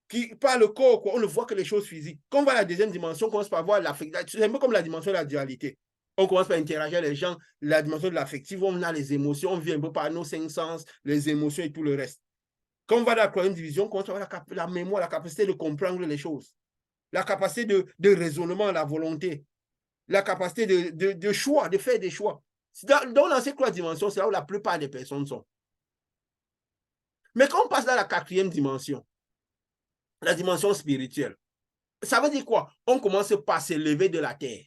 qui par le corps, quoi, on ne voit que les choses physiques. Quand on va à la deuxième dimension, on commence par voir l'affectif, c'est un peu comme la dimension de la dualité. On commence par interagir avec les gens, la dimension de l'affectif, on a les émotions, on vit un peu par nos 5 sens, les émotions et tout le reste. Quand on va dans la troisième division, on commence à avoir la mémoire, la capacité de comprendre les choses, la capacité de raisonnement, la volonté, la capacité de choix, de faire des choix. Dans ces 3 dimensions, c'est là où la plupart des personnes sont. Mais quand on passe dans la 4e dimension, la dimension spirituelle, ça veut dire quoi? On commence par s'élever de la terre.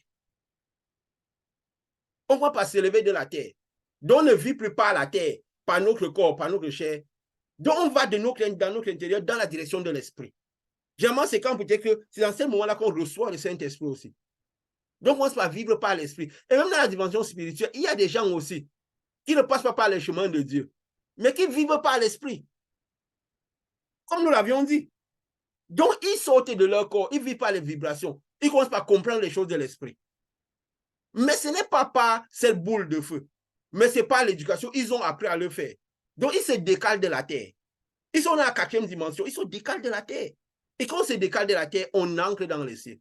On commence par s'élever de la terre. Donc, on ne vit plus par la terre, par notre corps, par notre chair. Donc, on va dans notre intérieur, dans la direction de l'esprit. Généralement, c'est quand peut-être que c'est dans ce moment-là qu'on reçoit le Saint-Esprit aussi. Donc, on commence par vivre par l'esprit. Et même dans la dimension spirituelle, il y a des gens aussi qui ne passent pas par les chemins de Dieu, mais qui vivent par l'esprit. Comme nous l'avions dit. Donc, ils sortent de leur corps, ils vivent par les vibrations. Ils commencent par comprendre les choses de l'esprit. Mais ce n'est pas par cette boule de feu, mais c'est par l'éducation. Ils ont appris à le faire. Donc, ils se décalent de la terre. Ils sont dans la 4e dimension. Ils se décalent de la terre. Et quand on se décale de la terre, on ancre dans le ciel.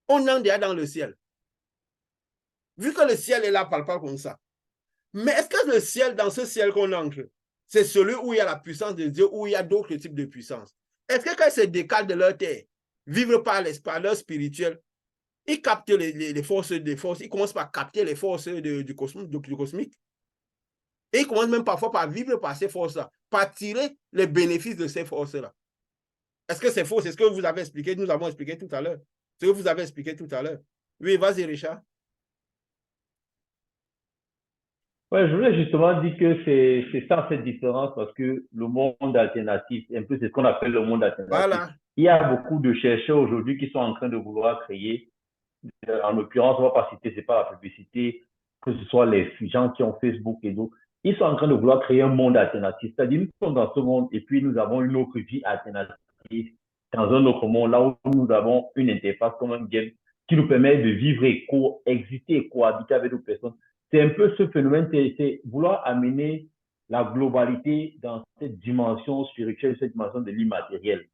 On entre déjà dans le ciel. Vu que le ciel est là, palpable comme ça. Mais est-ce que le ciel, dans ce ciel qu'on entre, c'est celui où il y a la puissance de Dieu, où il y a d'autres types de puissance? Est-ce que quand ils se décalent de leur terre, vivre par leur spirituel, ils captent les forces, ils commencent par capter les forces du cosmique. Et ils commencent même parfois par vivre par ces forces-là, par tirer les bénéfices de ces forces-là. Est-ce que c'est faux? C'est ce que vous avez expliqué, nous avons expliqué tout à l'heure. Ce que vous avez expliqué tout à l'heure. Oui, vas-y, Richard. Ouais, je voulais justement dire que c'est ça cette différence parce que le monde alternatif, un peu c'est ce qu'on appelle le monde alternatif. Voilà. Il y a beaucoup de chercheurs aujourd'hui qui sont en train de vouloir créer, en l'occurrence, on ne va pas citer, c'est pas la publicité, que ce soit les gens qui ont Facebook et d'autres, ils sont en train de vouloir créer un monde alternatif. C'est-à-dire, nous sommes dans ce monde et puis nous avons une autre vie alternative dans un autre monde, là où nous avons une interface comme un game qui nous permet de vivre et coexister et cohabiter avec d'autres personnes. C'est un peu ce phénomène, c'est vouloir amener la globalité dans cette dimension spirituelle, cette dimension de l'immatériel.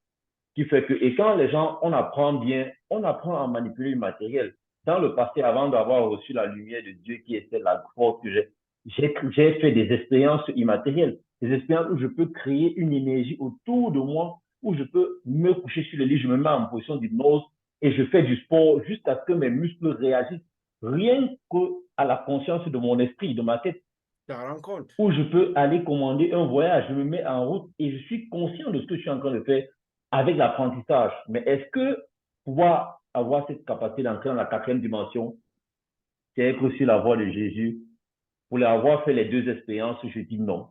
Qui fait que, et quand les gens, on apprend bien, on apprend à manipuler le matériel. Dans le passé, avant d'avoir reçu la lumière de Dieu qui était la force que j'ai fait des expériences immatérielles, des expériences où je peux créer une énergie autour de moi, où je peux me coucher sur le lit, je me mets en position d'hypnose et je fais du sport jusqu'à ce que mes muscles réagissent, rien qu'à la conscience de mon esprit, de ma tête, où je peux aller commander un voyage, je me mets en route et je suis conscient de ce que je suis en train de faire avec l'apprentissage. Mais est-ce que pouvoir avoir cette capacité d'entrer dans la 4e dimension, c'est être sur la voie de Jésus? Pour avoir fait les 2 expériences, je dis non.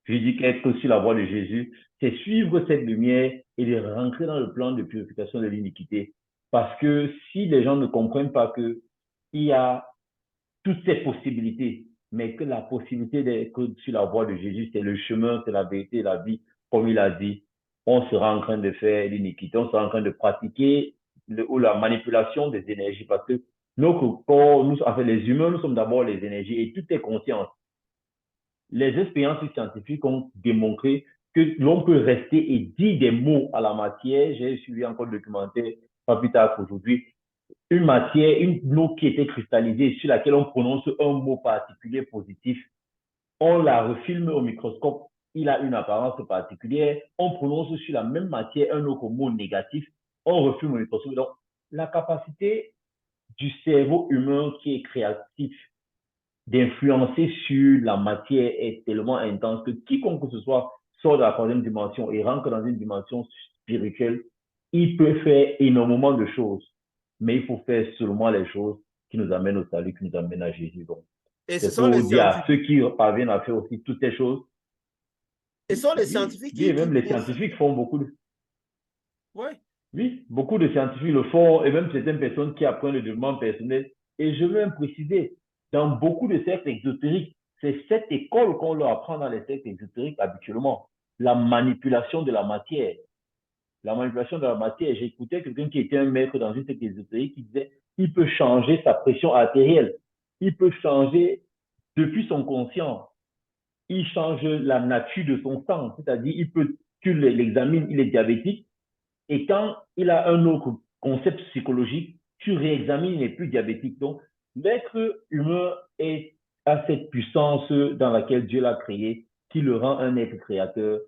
Je dis qu'être sur la voie de Jésus, c'est suivre cette lumière et de rentrer dans le plan de purification de l'iniquité. Parce que si les gens ne comprennent pas qu'il y a toutes ces possibilités, mais que la possibilité d'être sur la voie de Jésus, c'est le chemin, c'est la vérité, la vie, comme il a dit, on sera en train de faire l'iniquité, on sera en train de pratiquer la manipulation des énergies, parce que notre corps, enfin les humains, nous sommes d'abord les énergies et tout est conscience. Les expériences scientifiques ont démontré que l'on peut rester et dire des mots à la matière. J'ai suivi encore le documentaire, pas plus tard qu'aujourd'hui, une matière, une eau qui était cristallisée, sur laquelle on prononce un mot particulier positif. On la refilme au microscope, il a une apparence particulière. On prononce sur la même matière un autre mot négatif, on refilme au microscope. Donc, la capacité du cerveau humain qui est créatif d'influencer sur la matière est tellement intense que quiconque que ce soit sort de la 3e dimension et rentre dans une dimension spirituelle, il peut faire énormément de choses. Mais il faut faire seulement les choses qui nous amènent au salut, qui nous amènent à Jésus. Donc, et c'est pour dire à ceux qui parviennent à faire aussi toutes ces choses. Et ce sont les scientifiques qui même les scientifiques font beaucoup de... Oui. Oui, beaucoup de scientifiques le font, et même certaines personnes qui apprennent le développement personnel. Et je veux même préciser, dans beaucoup de cercles exotériques, c'est cette école qu'on leur apprend dans les cercles exotériques habituellement. La manipulation de la matière. La manipulation de la matière. J'écoutais quelqu'un qui était un maître dans une secte ésotérique qui disait il peut changer sa pression artérielle. Il peut changer depuis son conscient. Il change la nature de son sang. C'est-à-dire, tu l'examines, il est diabétique. Et quand il a un autre concept psychologique, tu réexamines, il n'est plus diabétique. Donc, l'être humain a cette puissance dans laquelle Dieu l'a créé, qui le rend un être créateur,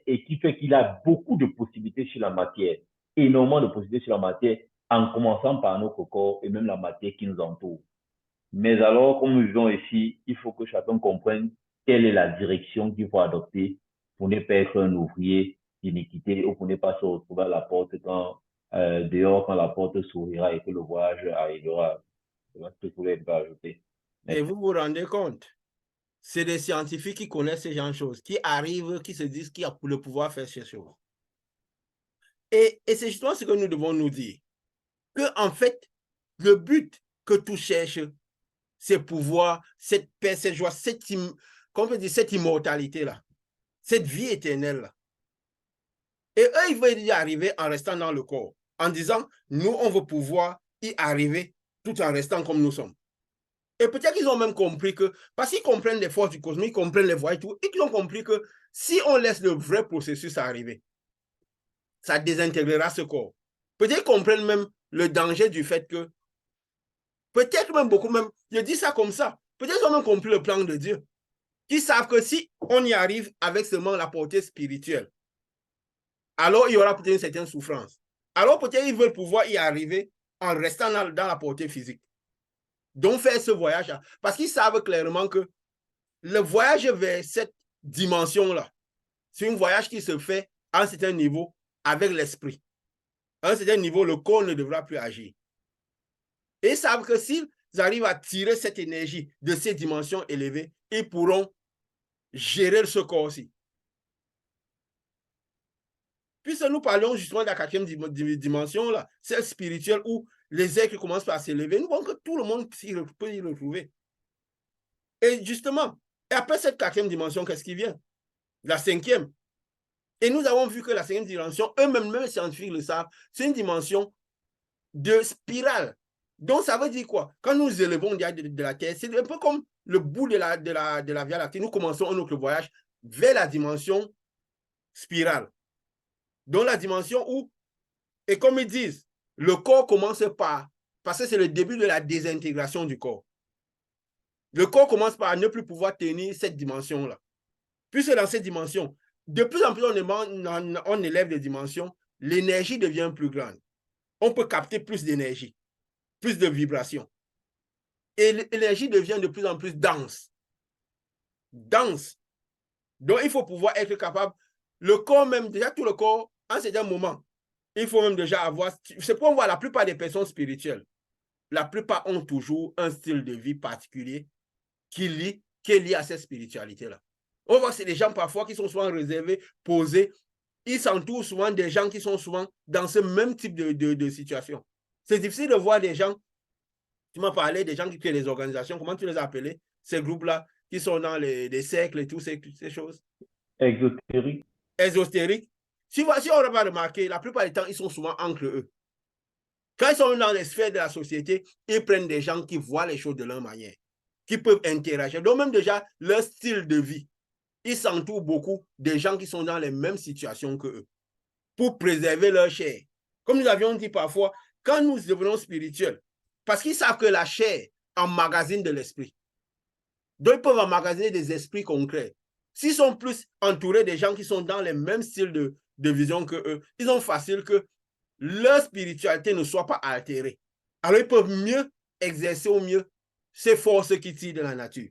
et qui fait qu'il a beaucoup de possibilités sur la matière, énormément de possibilités sur la matière, en commençant par notre corps et même la matière qui nous entoure. Mais alors, comme nous vivons ici, il faut que chacun comprenne quelle est la direction qu'il faut adopter pour ne pas être un ouvrier d'iniquité ou pour ne pas se retrouver à la porte dehors quand la porte s'ouvrira et que le voyage arrivera. Voilà ce que je voulais ajouter. Et vous vous rendez compte, c'est des scientifiques qui connaissent ces genres de choses, qui arrivent, qui se disent qu'il y a le pouvoir faire ces choses. Et c'est justement ce que nous devons nous dire. Que, en fait, le but que tout cherche, c'est pouvoir, cette paix, cette joie, cette immortalité-là, cette vie éternelle-là. Et eux, ils veulent y arriver en restant dans le corps, en disant, nous, on veut pouvoir y arriver tout en restant comme nous sommes. Et peut-être qu'ils ont même compris que, parce qu'ils comprennent les forces du cosmos, ils comprennent les voies et tout, et qu'ils ont compris que si on laisse le vrai processus arriver, ça désintégrera ce corps. Peut-être qu'ils comprennent même le danger du fait que, peut-être même beaucoup même, je dis ça comme ça, peut-être qu'ils ont même compris le plan de Dieu, qui savent que si on y arrive avec seulement la portée spirituelle, alors il y aura peut-être une certaine souffrance. Alors peut-être ils veulent pouvoir y arriver en restant dans la portée physique. Donc faire ce voyage-là, parce qu'ils savent clairement que le voyage vers cette dimension-là, c'est un voyage qui se fait à un certain niveau avec l'esprit. À un certain niveau, le corps ne devra plus agir. Et ils savent que s'ils arrivent à tirer cette énergie de ces dimensions élevées, ils pourront gérer ce corps-ci. Puisque nous parlons justement de la quatrième dimension, là, celle spirituelle où les êtres commencent à s'élever, nous voyons que tout le monde peut y retrouver. Et justement, et après cette quatrième dimension, qu'est-ce qui vient? La cinquième. Et nous avons vu que la cinquième dimension, eux-mêmes, même les scientifiques le savent, c'est une dimension de spirale. Donc, ça veut dire quoi? Quand nous élevons de la Terre, c'est un peu comme le bout de la Via Lactée. Nous commençons un autre voyage vers la dimension spirale. Donc, la dimension où, et comme ils disent, le corps commence par, parce que c'est le début de la désintégration du corps. Le corps commence par ne plus pouvoir tenir cette dimension-là. Puisque dans cette dimension, de plus en plus on élève des dimensions, l'énergie devient plus grande. On peut capter plus d'énergie, plus de vibrations. Et l'énergie devient de plus en plus dense. Dense. Donc, il faut pouvoir être capable, le corps même, déjà tout le corps, à un certain moment, il faut même déjà avoir, c'est pour voir la plupart des personnes spirituelles, la plupart ont toujours un style de vie particulier qui est lié à cette spiritualité-là. On voit que c'est des gens parfois qui sont souvent réservés, posés, ils s'entourent souvent des gens qui sont souvent dans ce même type de situation. C'est difficile de voir des gens, tu m'as parlé des gens qui créent des organisations, comment tu les as appelés, ces groupes-là, qui sont dans les cercles et toutes ces choses. Exotérique. Ésotériques. Si on n'a pas remarqué, la plupart du temps, ils sont souvent entre eux. Quand ils sont dans les sphères de la société, ils prennent des gens qui voient les choses de leur manière, qui peuvent interagir. Donc même déjà, leur style de vie, ils s'entourent beaucoup des gens qui sont dans les mêmes situations que eux, pour préserver leur chair. Comme nous avions dit parfois, quand nous devenons spirituels, parce qu'ils savent que la chair emmagasine de l'esprit. Donc ils peuvent emmagasiner des esprits concrets. S'ils sont plus entourés des gens qui sont dans les mêmes styles de vision que eux, ils ont facile que leur spiritualité ne soit pas altérée. Alors ils peuvent mieux exercer au mieux ces forces qui tirent de la nature.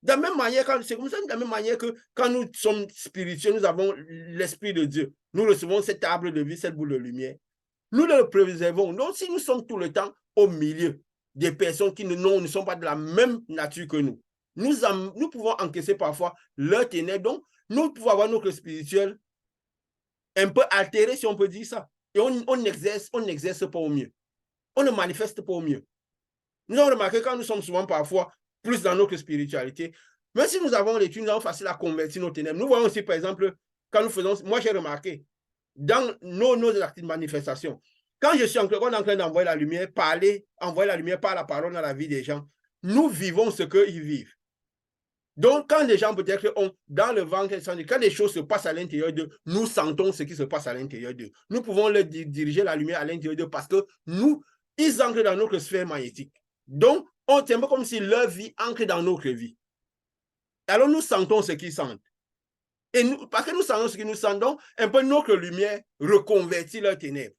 De la même manière, c'est comme ça, de la même manière que quand nous sommes spirituels, nous avons l'Esprit de Dieu. Nous recevons cet arbre de vie, cette boule de lumière. Nous le préservons. Donc, si nous sommes tout le temps au milieu des personnes qui ne sont pas de la même nature que nous, nous pouvons encaisser parfois leur ténèbres. Donc, nous pouvons avoir notre spirituel un peu altéré, si on peut dire ça. Et on n'exerce pas au mieux. On ne manifeste pas au mieux. Nous avons remarqué quand nous sommes souvent parfois plus dans notre spiritualité, même si nous avons l'étude, nous avons facile à convertir nos ténèbres. Nous voyons aussi, par exemple, quand nous faisons, moi j'ai remarqué, dans nos actes de manifestation, quand je suis en train d'envoyer la lumière, envoyer la lumière par la parole dans la vie des gens, nous vivons ce qu'ils vivent. Donc, quand les gens peut-être ont dans le ventre, quand les choses se passent à l'intérieur d'eux, nous sentons ce qui se passe à l'intérieur d'eux. Nous pouvons leur diriger la lumière à l'intérieur d'eux parce que ils entrent dans notre sphère magnétique. Donc, c'est un peu comme si leur vie entre dans notre vie. Alors, nous sentons ce qu'ils sentent. Et parce que nous sentons ce qu'ils nous sentent, donc, un peu notre lumière reconvertit leurs ténèbres.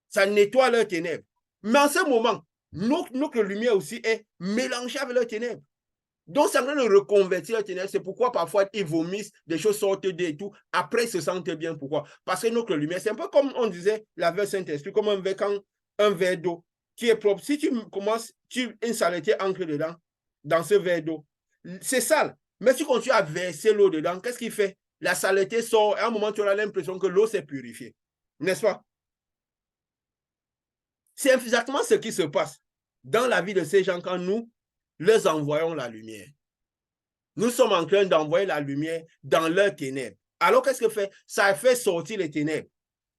Ça nettoie leurs ténèbres. Mais en ce moment, notre lumière aussi est mélangée avec leurs ténèbres. Donc, ça va le reconvertir leurs ténèbres. C'est pourquoi parfois ils vomissent, des choses sortent d'eux et tout. Après, ils se sentent bien. Pourquoi? Parce que notre lumière, c'est un peu comme on disait, la verre Saint-Esprit, comme un verre d'eau. qui est propre, si tu commences, une saleté entre dedans, dans ce verre d'eau, c'est sale. Mais si tu continues à verser l'eau dedans, qu'est-ce qu'il fait? La saleté sort, et à un moment, tu auras l'impression que l'eau s'est purifiée. N'est-ce pas? C'est exactement ce qui se passe dans la vie de ces gens quand nous leur envoyons la lumière. Nous sommes en train d'envoyer la lumière dans leurs ténèbres. Alors, qu'est-ce que fait? Ça fait sortir les ténèbres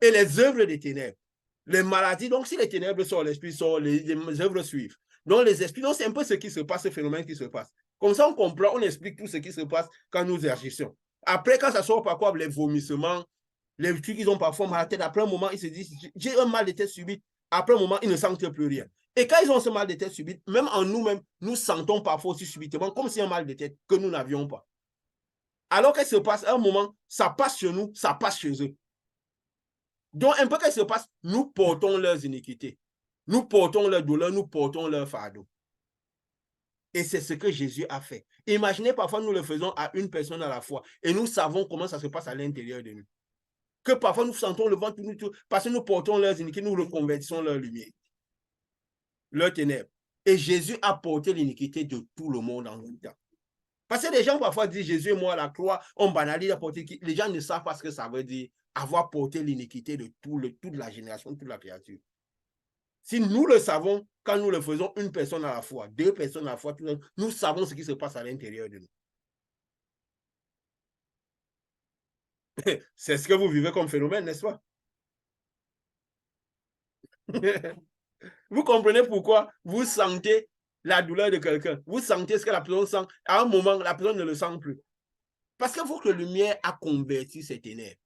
et les œuvres des ténèbres. Les maladies, donc si les ténèbres sortent, l'esprit sort, les œuvres suivent. Donc, les esprits, donc c'est un peu ce qui se passe, ce phénomène qui se passe. Comme ça, on comprend, on explique tout ce qui se passe quand nous agissons. Après, quand ça sort par quoi? Les vomissements, les trucs qu'ils ont parfois mal à la tête, après un moment, ils se disent, j'ai un mal de tête subite. Après un moment, ils ne sentent plus rien. Et quand ils ont ce mal de tête subite, même en nous-mêmes, nous sentons parfois aussi subitement comme si un mal de tête que nous n'avions pas. Alors qu'est-ce qui se passe? À un moment, ça passe chez nous, ça passe chez eux. Donc, un peu qu'est-ce qui se passe? Nous portons leurs iniquités. Nous portons leurs douleurs, nous portons leurs fardeaux. Et c'est ce que Jésus a fait. Imaginez, parfois, nous le faisons à une personne à la fois. Et nous savons comment ça se passe à l'intérieur de nous. Que parfois, nous sentons le ventre, parce que nous portons leurs iniquités, nous reconvertissons leur lumière, leurs ténèbres. Et Jésus a porté l'iniquité de tout le monde en même temps. Parce que les gens parfois disent Jésus et moi à la croix, on banalise la portée. Les gens ne savent pas ce que ça veut dire avoir porté l'iniquité de toute la génération, toute la créature. Si nous le savons, quand nous le faisons une personne à la fois, deux personnes à la fois, nous savons ce qui se passe à l'intérieur de nous. C'est ce que vous vivez comme phénomène, n'est-ce pas? Vous comprenez pourquoi vous sentez la douleur de quelqu'un. Vous sentez ce que la personne sent. À un moment, la personne ne le sent plus. Parce que votre lumière a converti ces ténèbres.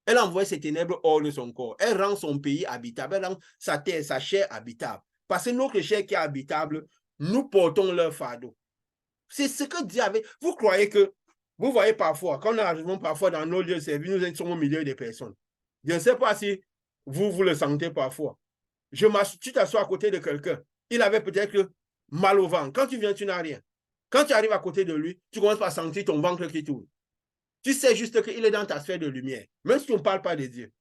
Elle envoie ces ténèbres hors de son corps. Elle rend son pays habitable. Elle rend sa terre, sa chair habitable. Parce que notre chair qui est habitable, nous portons leur fardeau. C'est ce que Dieu avait. Vous croyez que, vous voyez parfois, quand nous arrivons parfois dans nos lieux de service, nous sommes au milieu des personnes. Je ne sais pas si vous le sentez parfois. Tu t'assois à côté de quelqu'un. Il avait peut-être mal au ventre. Quand tu viens, tu n'as rien. Quand tu arrives à côté de lui, tu commences par sentir ton ventre qui tourne. Tu sais juste qu'il est dans ta sphère de lumière, même si tu ne parles pas de Dieu.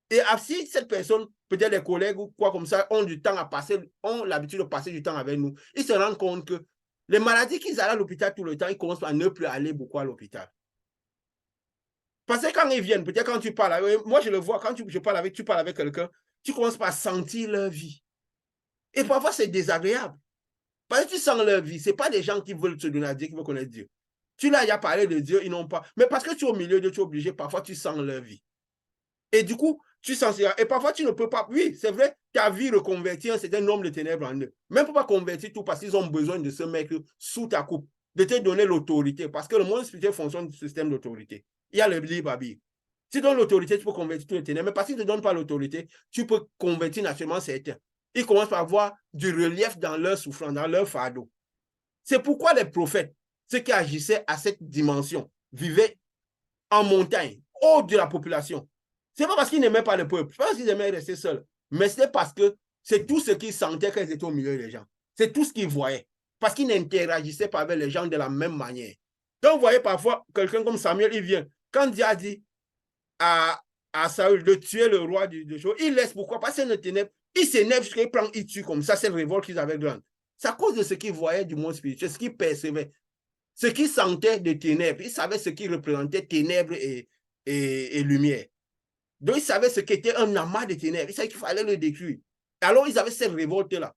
Et si cette personne, peut-être les collègues ou quoi comme ça, ont du temps à passer, ont l'habitude de passer du temps avec nous, ils se rendent compte que les maladies qu'ils allaient à l'hôpital tout le temps, ils commencent à ne plus aller beaucoup à l'hôpital. Parce que quand ils viennent, peut-être quand tu parles avec, moi je le vois, quand tu parles avec quelqu'un, tu commences par sentir leur vie. Et parfois c'est désagréable. Parce que tu sens leur vie, ce n'est pas des gens qui veulent se donner à Dieu, qui veulent connaître Dieu. Tu l'as déjà parlé de Dieu, ils n'ont pas. Mais parce que tu es au milieu de, tu es obligé, parfois tu sens leur vie. Et du coup, tu sens ça. Et parfois tu ne peux pas. Oui, c'est vrai, ta vie reconvertit un certain nombre de ténèbres en eux. Même pour pas convertir tout, parce qu'ils ont besoin de se mettre sous ta coupe, de te donner l'autorité. Parce que le monde spirituel fonctionne du système d'autorité. Il y a le libre arbitre. Si tu donnes l'autorité, tu peux convertir tous les ténèbres. Mais parce qu'ils ne te donnent pas l'autorité, tu peux convertir naturellement certains. Ils commencent par avoir du relief dans leur souffrance, dans leur fardeau. C'est pourquoi les prophètes, ceux qui agissaient à cette dimension, vivaient en montagne, haut de la population. Ce n'est pas parce qu'ils n'aimaient pas le peuple, pas parce qu'ils aimaient rester seuls, mais c'est parce que c'est tout ce qu'ils sentaient quand ils étaient au milieu des gens. C'est tout ce qu'ils voyaient, parce qu'ils n'interagissaient pas avec les gens de la même manière. Donc, vous voyez parfois, quelqu'un comme Samuel, il vient. Quand Dieu a dit à Saül de tuer le roi de choses, il laisse pourquoi? Parce qu'il ne ténèbres. Il s'énerve jusqu'à prendre, il tue comme ça, c'est le révolte qu'ils avaient grande. C'est à cause de ce qu'ils voyaient du monde spirituel, ce qu'ils percevaient, ce qu'ils sentaient de ténèbres. Ils savaient ce qui représentait ténèbres et lumière. Donc, ils savaient ce qu'était un amas de ténèbres. Ils savaient qu'il fallait le détruire. Alors, ils avaient cette révolte-là.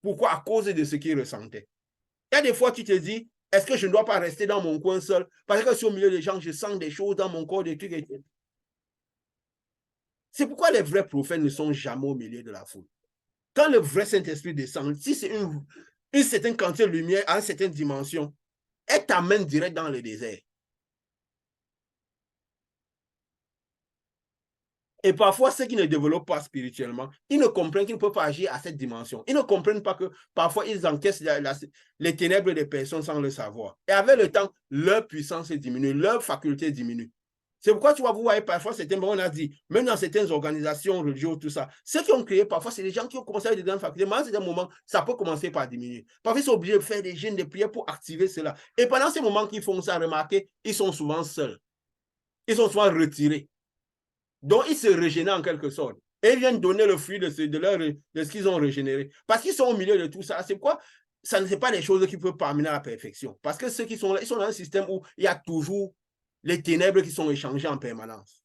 Pourquoi? À cause de ce qu'ils ressentaient. Il y a des fois, tu te dis, est-ce que je ne dois pas rester dans mon coin seul? Parce que si au milieu des gens, je sens des choses dans mon corps, des trucs. C'est pourquoi les vrais prophètes ne sont jamais au milieu de la foule. Quand le vrai Saint-Esprit descend, si c'est une certaine quantité de lumière à une certaine dimension, elle t'amène direct dans le désert. Et parfois, ceux qui ne développent pas spirituellement, ils ne comprennent qu'ils ne peuvent pas agir à cette dimension. Ils ne comprennent pas que parfois, ils encaissent les ténèbres des personnes sans le savoir. Et avec le temps, leur puissance diminue, leur faculté diminue. C'est pourquoi tu vois, vous voyez, parfois, on a dit, même dans certaines organisations religieuses, tout ça, ceux qui ont créé, parfois, c'est des gens qui ont commencé à être dans la faculté, mais à un certain moment, ça peut commencer par diminuer. Parfois, ils sont obligés de faire des jeûnes, des prières pour activer cela. Et pendant ces moments qu'ils font ça, remarquez, ils sont souvent seuls. Ils sont souvent retirés. Donc, ils se régénèrent en quelque sorte. Et ils viennent donner le fruit de ce qu'ils ont régénéré. Parce qu'ils sont au milieu de tout ça. C'est quoi? Ça ne sont pas les choses qui peuvent pas amener à la perfection. Parce que ceux qui sont là, ils sont dans un système où il y a toujours les ténèbres qui sont échangées en permanence.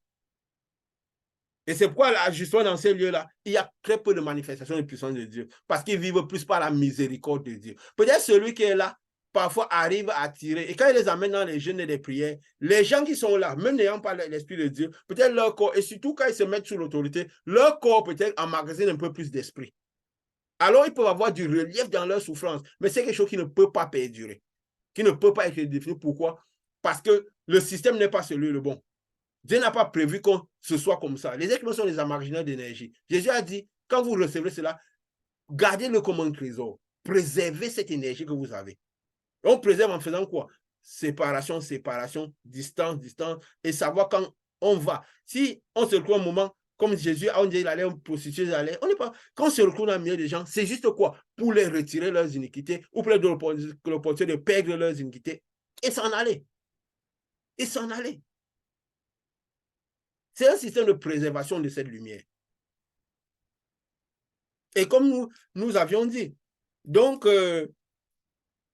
Et c'est pourquoi, là, justement, dans ces lieux-là, il y a très peu de manifestations de puissance de Dieu. Parce qu'ils vivent plus par la miséricorde de Dieu. Peut-être celui qui est là, parfois arrive à attirer. Et quand il les amène dans les jeûnes et les prières, les gens qui sont là, même n'ayant pas l'Esprit de Dieu, peut-être leur corps, et surtout quand ils se mettent sous l'autorité, leur corps peut-être emmagasine un peu plus d'esprit. Alors, ils peuvent avoir du relief dans leur souffrance. Mais c'est quelque chose qui ne peut pas perdurer. Qui ne peut pas être défini. Pourquoi? Parce que le système n'est pas celui le bon. Dieu n'a pas prévu que ce soit comme ça. Les êtres humains sont des amarginaux d'énergie. Jésus a dit, quand vous recevez cela, gardez-le comme un trésor. Préservez cette énergie que vous avez. On préserve en faisant quoi? Séparation, séparation, distance, distance, et savoir quand on va. Si on se retrouve un moment, comme Jésus, on dit qu'il allait prostituer, on n'est pas. Quand on se retrouve dans le milieu des gens, c'est juste quoi? Pour les retirer leurs iniquités, ou pour leur donner l'opportunité de perdre leurs iniquités, et s'en aller. Et s'en aller. C'est un système de préservation de cette lumière. Et comme nous avions dit, donc,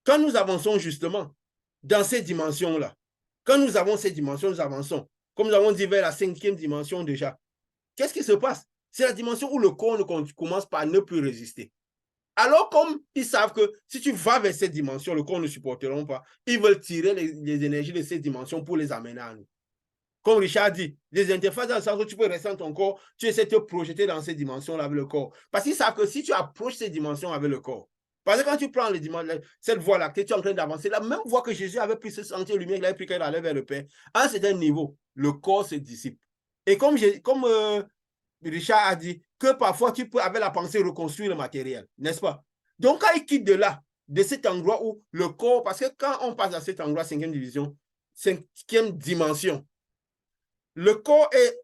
quand nous avançons justement dans ces dimensions-là, quand nous avons ces dimensions, nous avançons. Comme nous avons dit vers la 5e dimension déjà. Qu'est-ce qui se passe? C'est la dimension où le corps commence par ne plus résister. Alors, comme ils savent que si tu vas vers cette dimension, le corps ne supportera pas, ils veulent tirer les énergies de ces dimensions pour les amener à nous. Comme Richard dit, les interfaces dans le sens où tu peux rester dans ton corps, tu essaies de te projeter dans ces dimensions-là avec le corps. Parce qu'ils savent que si tu approches ces dimensions avec le corps, parce que quand tu prends cette voie-là, que tu es en train d'avancer, la même voie que Jésus avait pris ce sentier lumière, il avait pris quand il allait vers le Père, à un certain niveau, le corps se dissipe. Et comme Richard a dit, que parfois tu peux, avec la pensée, reconstruire le matériel, n'est-ce pas? Donc, quand il quitte de là, de cet endroit où le corps, parce que quand on passe à cet endroit, 5e division, 5e dimension, le corps est,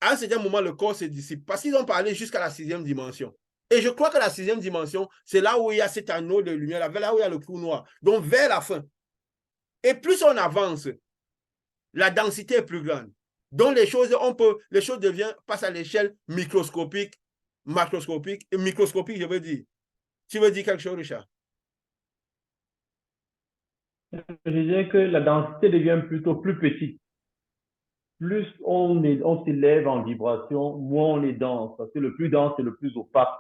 à un certain moment, le corps se dissipe, parce qu'ils ont parlé jusqu'à la 6e dimension. Et je crois que la 6e dimension, c'est là où il y a cet anneau de lumière, là où il y a le trou noir. Donc, vers la fin. Et plus on avance, la densité est plus grande. Donc, les choses passent à l'échelle microscopique, macroscopique, et microscopique, je veux dire. Tu veux dire quelque chose, Richard? Je dirais que la densité devient plutôt plus petite. Plus on s'élève en vibration, moins on est dense. Parce que le plus dense, c'est le plus opaque.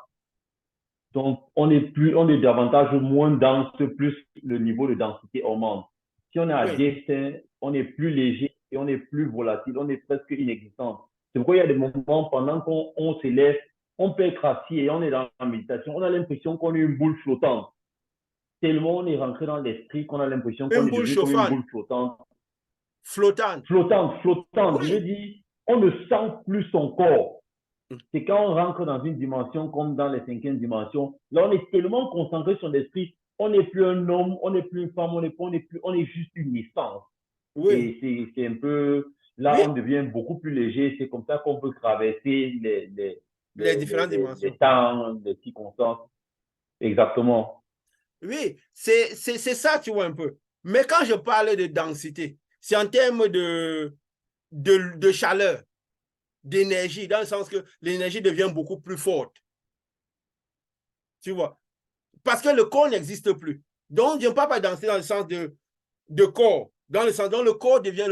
Donc, on est davantage moins dense, plus le niveau de densité augmente. Si on est à destin, on est plus léger et on est plus volatile, on est presque inexistant. C'est pourquoi il y a des moments pendant qu'on s'élève, on peut être assis et on est dans la méditation, on a l'impression qu'on est une boule flottante. Tellement on est rentré dans l'esprit qu'on a l'impression qu'on est devenu comme une boule flottante. Flottante. Oui. Je veux dire, on ne sent plus son corps. C'est quand on rentre dans une dimension comme dans les 5e dimensions, là on est tellement concentré sur l'esprit, on n'est plus un homme, on n'est plus une femme, on est juste une essence. Oui. Et c'est un peu, là on devient beaucoup plus léger, c'est comme ça qu'on peut traverser les différentes dimensions. Les temps, les circonstances. Exactement. Oui, c'est ça, tu vois un peu. Mais quand je parle de densité, c'est en termes de chaleur, d'énergie, dans le sens que l'énergie devient beaucoup plus forte. Tu vois? Parce que le corps n'existe plus. Donc, je ne parle pas de densité dans le sens de corps, dans le sens dont le corps devient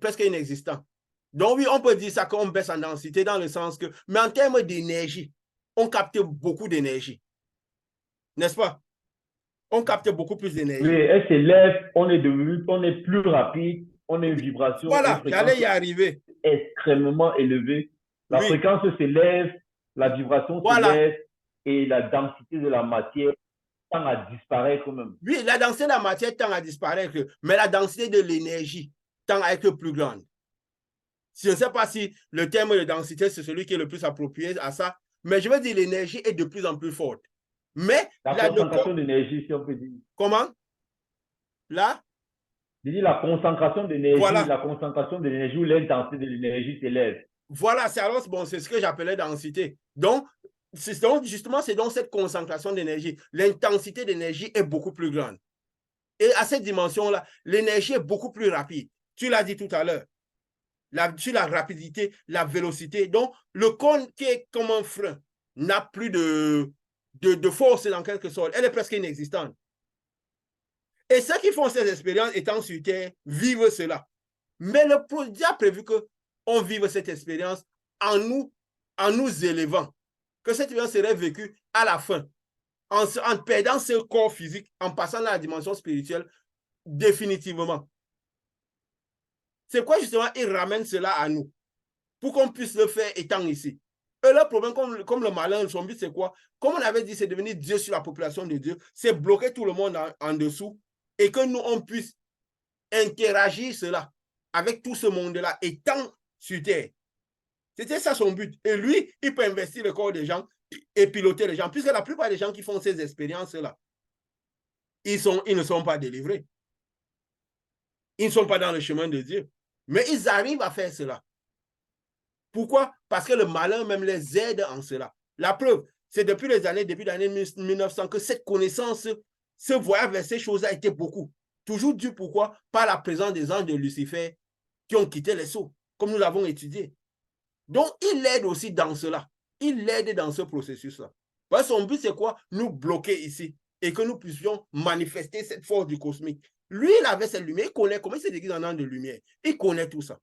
presque inexistant. Donc, oui, on peut dire ça qu'on baisse en densité dans le sens que, mais en termes d'énergie, on capte beaucoup d'énergie. N'est-ce pas? On capte beaucoup plus d'énergie. Oui, elle s'élève, on est plus rapide, on a une vibration. Voilà, j'allais y arriver. Extrêmement élevée. La fréquence s'élève, la vibration s'élève et la densité de la matière tend à disparaître même. Oui, la densité de la matière tend à disparaître, mais la densité de l'énergie tend à être plus grande. Je ne sais pas si le terme de densité, c'est celui qui est le plus approprié à ça, mais je veux dire l'énergie est de plus en plus forte. Mais la concentration d'énergie, si on peut dire. Comment? Là? Je dis la concentration d'énergie, la concentration de l'énergie ou l'intensité de l'énergie s'élève. Voilà, c'est ce que j'appelais densité. Donc, justement, c'est donc cette concentration d'énergie. L'intensité d'énergie est beaucoup plus grande. Et à cette dimension-là, l'énergie est beaucoup plus rapide. Tu l'as dit tout à l'heure. sur la rapidité, la vélocité. Donc, le cône qui est comme un frein n'a plus de force en quelque sorte. Elle est presque inexistante. Et ceux qui font ces expériences étant sur Terre vivent cela. Mais le Dieu a prévu qu'on vive cette expérience en nous élevant. Que cette expérience serait vécue à la fin, en perdant ce corps physique, en passant dans la dimension spirituelle définitivement. C'est quoi justement il ramène cela à nous pour qu'on puisse le faire étant ici. Et le problème, comme le malin, son but c'est quoi? Comme on avait dit, c'est devenir Dieu sur la population de Dieu, c'est bloquer tout le monde en dessous et que nous, on puisse interagir cela avec tout ce monde-là étant sur Terre. C'était ça son but. Et lui, il peut investir le corps des gens et piloter les gens, puisque la plupart des gens qui font ces expériences-là, ils ne sont pas délivrés. Ils ne sont pas dans le chemin de Dieu. Mais ils arrivent à faire cela. Pourquoi? Parce que le malin même les aide en cela. La preuve, c'est depuis l'année 1900 que cette connaissance, ce voyage vers ces choses a été beaucoup. Toujours dû pourquoi? Par la présence des anges de Lucifer qui ont quitté les sceaux, comme nous l'avons étudié. Donc, il l'aide aussi dans cela. Il l'aide dans ce processus-là. Son but, c'est quoi? Nous bloquer ici et que nous puissions manifester cette force du cosmique. Lui, il avait cette lumière. Il connaît comment il s'est déguisé en ange de lumière. Il connaît tout ça.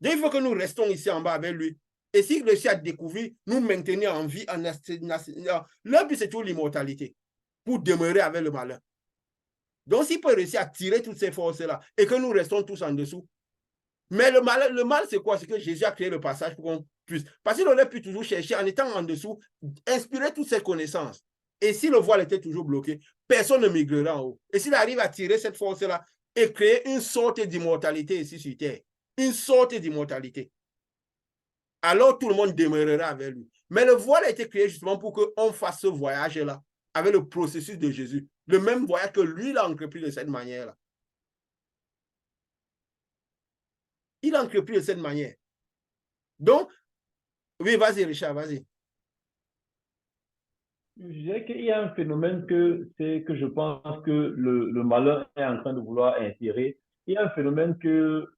Donc, il faut que nous restons ici en bas avec lui. Et s'il réussit à découvrir, nous maintenir en vie, leur but, c'est toujours l'immortalité pour demeurer avec le malin. Donc, s'il peut réussir à tirer toutes ces forces-là et que nous restons tous en dessous. Mais le mal, c'est quoi? C'est que Jésus a créé le passage pour qu'on puisse. Parce qu'il aurait pu toujours chercher, en étant en dessous, inspirer toutes ces connaissances. Et si le voile était toujours bloqué, personne ne migrera en haut. Et s'il arrive à tirer cette force-là et créer une sorte d'immortalité ici sur Terre, une sorte d'immortalité, alors tout le monde demeurera avec lui. Mais le voile a été créé justement pour qu'on fasse ce voyage-là avec le processus de Jésus. Le même voyage que lui, il a entrepris de cette manière-là. Il a entrepris de cette manière. Donc, oui, vas-y, Richard, vas-y. Je dirais qu'il y a un phénomène que je pense que le malin est en train de vouloir insérer. Il y a un phénomène que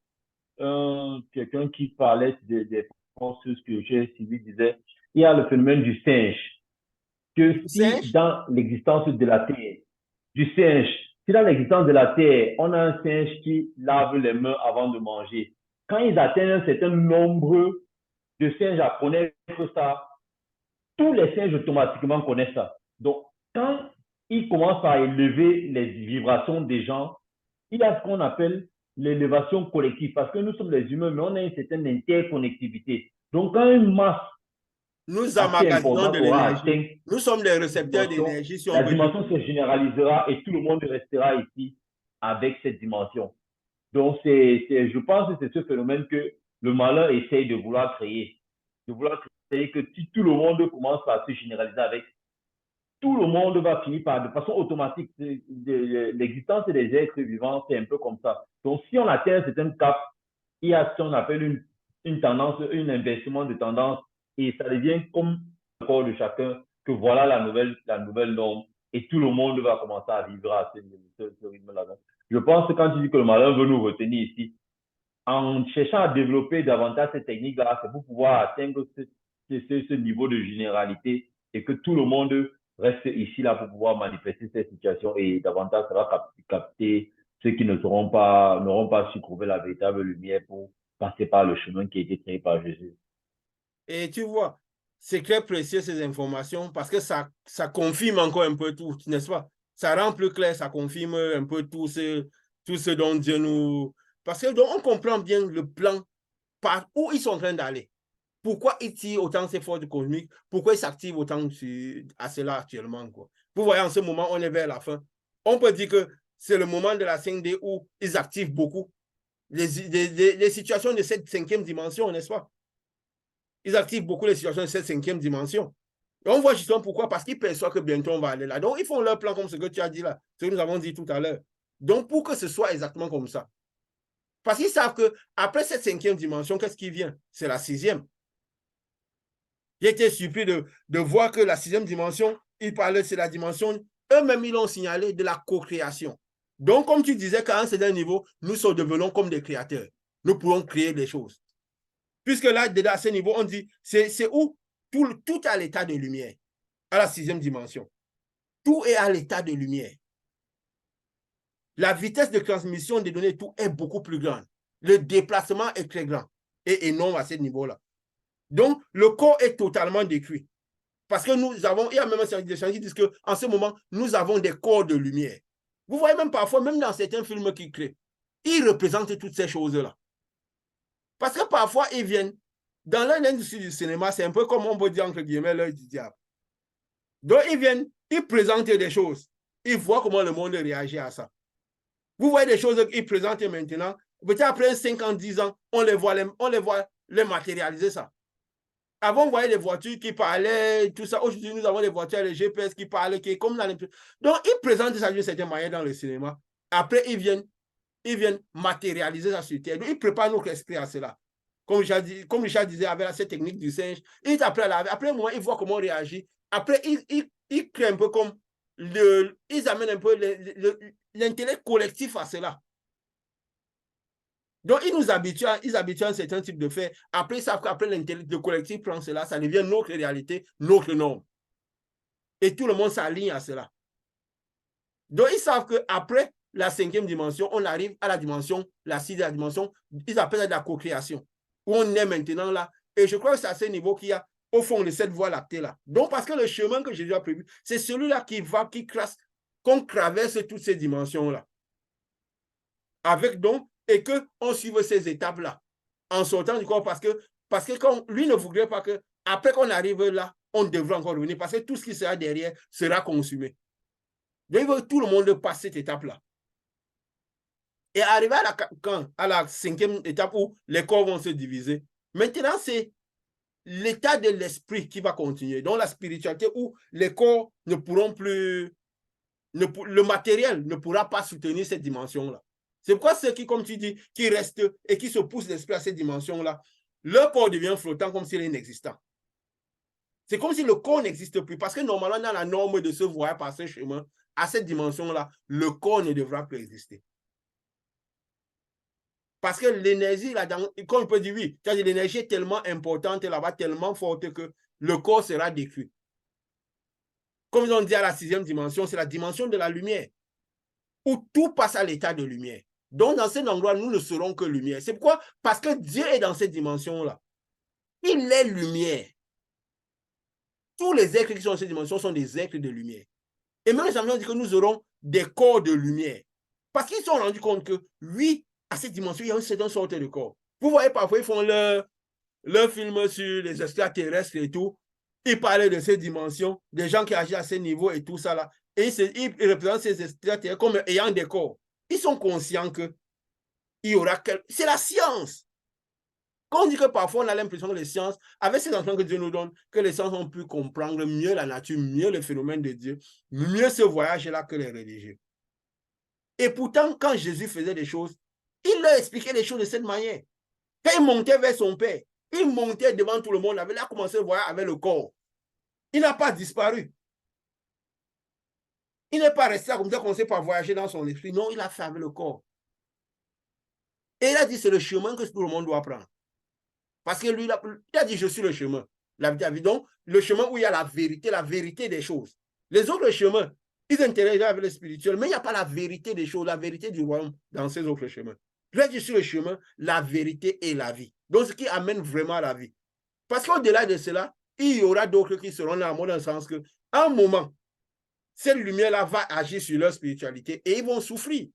quelqu'un qui parlait des forces que j'ai suivi disait, il y a le phénomène du singe. Que si dans l'existence de la Terre, du singe, si dans l'existence de la Terre, on a un singe qui lave les mains avant de manger, quand ils atteignent un certain nombre de singes à connaître ça, tous les singes automatiquement connaissent ça. Donc, quand ils commencent à élever les vibrations des gens, il y a ce qu'on appelle l'élévation collective, parce que nous sommes les humains, mais on a une certaine interconnectivité. Donc, quand une masse nous emmagasinons de l'énergie, nous sommes les récepteurs d'énergie. Si la dimension se généralisera et tout le monde restera ici avec cette dimension. Donc, je pense que c'est ce phénomène que le malin essaye de vouloir créer. De vouloir créer que tout le monde commence à se généraliser avec. Tout le monde va finir par, de façon automatique, l'existence des êtres vivants, c'est un peu comme ça. Donc, si on atteint un certain cap, il y a ce qu'on appelle une tendance, un inversement de tendance, et ça devient comme le corps de chacun, que voilà la nouvelle norme, et tout le monde va commencer à vivre à ce rythme-là. Je pense que quand tu dis que le malin veut nous retenir ici, en cherchant à développer davantage cette technique-là, c'est pour pouvoir atteindre ce niveau de généralité et que tout le monde reste ici là pour pouvoir manifester cette situation et davantage ça va capter ceux qui n'auront pas su trouver la véritable lumière pour passer par le chemin qui a été créé par Jésus. Et tu vois, c'est très précieux ces informations parce que ça confirme encore un peu tout, n'est-ce pas? Ça rend plus clair, ça confirme un peu tout ce dont Dieu nous... Parce que donc, on comprend bien le plan par où ils sont en train d'aller. Pourquoi ils tirent autant ces forces cosmiques? Pourquoi ils s'activent autant à cela actuellement, quoi? Vous voyez, en ce moment, on est vers la fin. On peut dire que c'est le moment de la 5D où ils activent beaucoup les situations de cette 5e dimension, n'est-ce pas? Ils activent beaucoup les situations de cette 5e dimension. Et on voit justement pourquoi, parce qu'ils perçoivent que bientôt on va aller là. Donc, ils font leur plan comme ce que tu as dit là, ce que nous avons dit tout à l'heure. Donc, pour que ce soit exactement comme ça. Parce qu'ils savent qu'après cette 5e dimension, qu'est-ce qui vient? C'est la 6e. J'ai été surpris de voir que la 6e dimension, ils parlaient, c'est la dimension, eux-mêmes, ils l'ont signalé, de la co-création. Donc, comme tu disais qu'à un certain niveau, nous devenons comme des créateurs. nous pourrons créer des choses. Puisque là, à ce niveau, on dit, c'est où tout est à l'état de lumière, à la 6e dimension. Tout est à l'état de lumière. La vitesse de transmission des données, tout est beaucoup plus grande. Le déplacement est très grand et énorme à ce niveau-là. Donc, le corps est totalement détruit. Parce que nous avons, il y a même des gens qui disent qu'en ce moment, nous avons des corps de lumière. Vous voyez même parfois, même dans certains films qu'ils créent, ils représentent toutes ces choses-là. Parce que parfois, ils viennent, dans l'industrie du cinéma, c'est un peu comme on peut dire entre guillemets l'œil du diable. Donc, ils viennent, ils présentent des choses. Ils voient comment le monde réagit à ça. Vous voyez des choses qu'ils présentent maintenant, peut-être après 5 ans, 10 ans, on les voit les matérialiser ça. Avant, on voyait les voitures qui parlaient, tout ça. Aujourd'hui, nous avons les voitures, les GPS qui parlent, qui est comme dans les... Donc, ils présentent ça d'une certaine manière dans le cinéma. Après, ils viennent matérialiser ça sur Terre. Donc, ils préparent notre esprit à cela. Comme Richard disait, avec cette technique du singe, après un moment, ils voient comment on réagit. Après, ils créent un peu comme... ils amènent un peu l'intellect collectif à cela. Donc, ils habituent à un certain type de fait. Après, ils savent qu'après le collectif prend cela, ça devient notre réalité, notre norme. Et tout le monde s'aligne à cela. Donc, ils savent qu'après la 5e dimension, on arrive à la dimension, la 6e dimension, ils appellent ça de la co-création, où on est maintenant là. Et je crois que c'est à ce niveau qu'il y a au fond de cette voie lactée-là. Donc, parce que le chemin que Jésus a prévu, c'est celui-là qu'on traverse toutes ces dimensions-là. Avec donc, et qu'on suive ces étapes-là en sortant du corps parce que lui ne voudrait pas que, après qu'on arrive là, on devrait encore revenir parce que tout ce qui sera derrière sera consumé. Donc, il veut que tout le monde passe cette étape-là. Et arriver à la 5e étape où les corps vont se diviser, maintenant, c'est l'état de l'esprit qui va continuer. Donc, la spiritualité où les corps ne pourront plus, le matériel ne pourra pas soutenir cette dimension-là. C'est pourquoi ceux qui, comme tu dis, qui restent et qui se poussent l'esprit à cette dimension-là, leur corps devient flottant comme s'il est inexistant. C'est comme si le corps n'existe plus. Parce que normalement, dans la norme de se voir par ce chemin, à cette dimension-là, le corps ne devra plus exister. Parce que l'énergie, comme on peut dire, oui, l'énergie est tellement importante là-bas, tellement forte que le corps sera détruit. Comme ils ont dit à la 6e dimension, c'est la dimension de la lumière, où tout passe à l'état de lumière. Donc, dans cet endroit, nous ne serons que lumière. C'est pourquoi? Parce que Dieu est dans cette dimension-là. Il est lumière. Tous les êtres qui sont dans cette dimension sont des êtres de lumière. Et même les gens disent que nous aurons des corps de lumière. Parce qu'ils se sont rendus compte que, oui, à cette dimension, il y a une certaine sorte de corps. Vous voyez, parfois, ils font leur film sur les extraterrestres et tout. Ils parlaient de ces dimensions, des gens qui agissent à ce niveau et tout ça là. Et ils représentent ces extraterrestres comme ayant des corps. Ils sont conscients que il y aura c'est la science. Quand on dit que parfois on a l'impression que les sciences, avec ces enseignements que Dieu nous donne, que les sciences ont pu comprendre mieux la nature, mieux le phénomène de Dieu, mieux ce voyage-là que les religieux. Et pourtant, quand Jésus faisait des choses, il leur expliquait les choses de cette manière. Quand il montait vers son Père, il montait devant tout le monde, il a commencé le voyage avec le corps. Il n'a pas disparu. Il n'est pas resté comme ça, commencé par voyager dans son esprit. Non, il a fait avec le corps. Et il a dit, c'est le chemin que tout le monde doit prendre. Parce que lui, il a dit, je suis le chemin. Donc, le chemin où il y a la vérité des choses. Les autres chemins, ils interagissent avec le spirituel, mais il n'y a pas la vérité des choses, la vérité du royaume dans ces autres chemins. Lui a dit, sur le chemin, la vérité et la vie. Donc, ce qui amène vraiment à la vie. Parce qu'au-delà de cela, il y aura d'autres qui seront là, dans le sens que, à un moment, cette lumière-là va agir sur leur spiritualité et ils vont souffrir.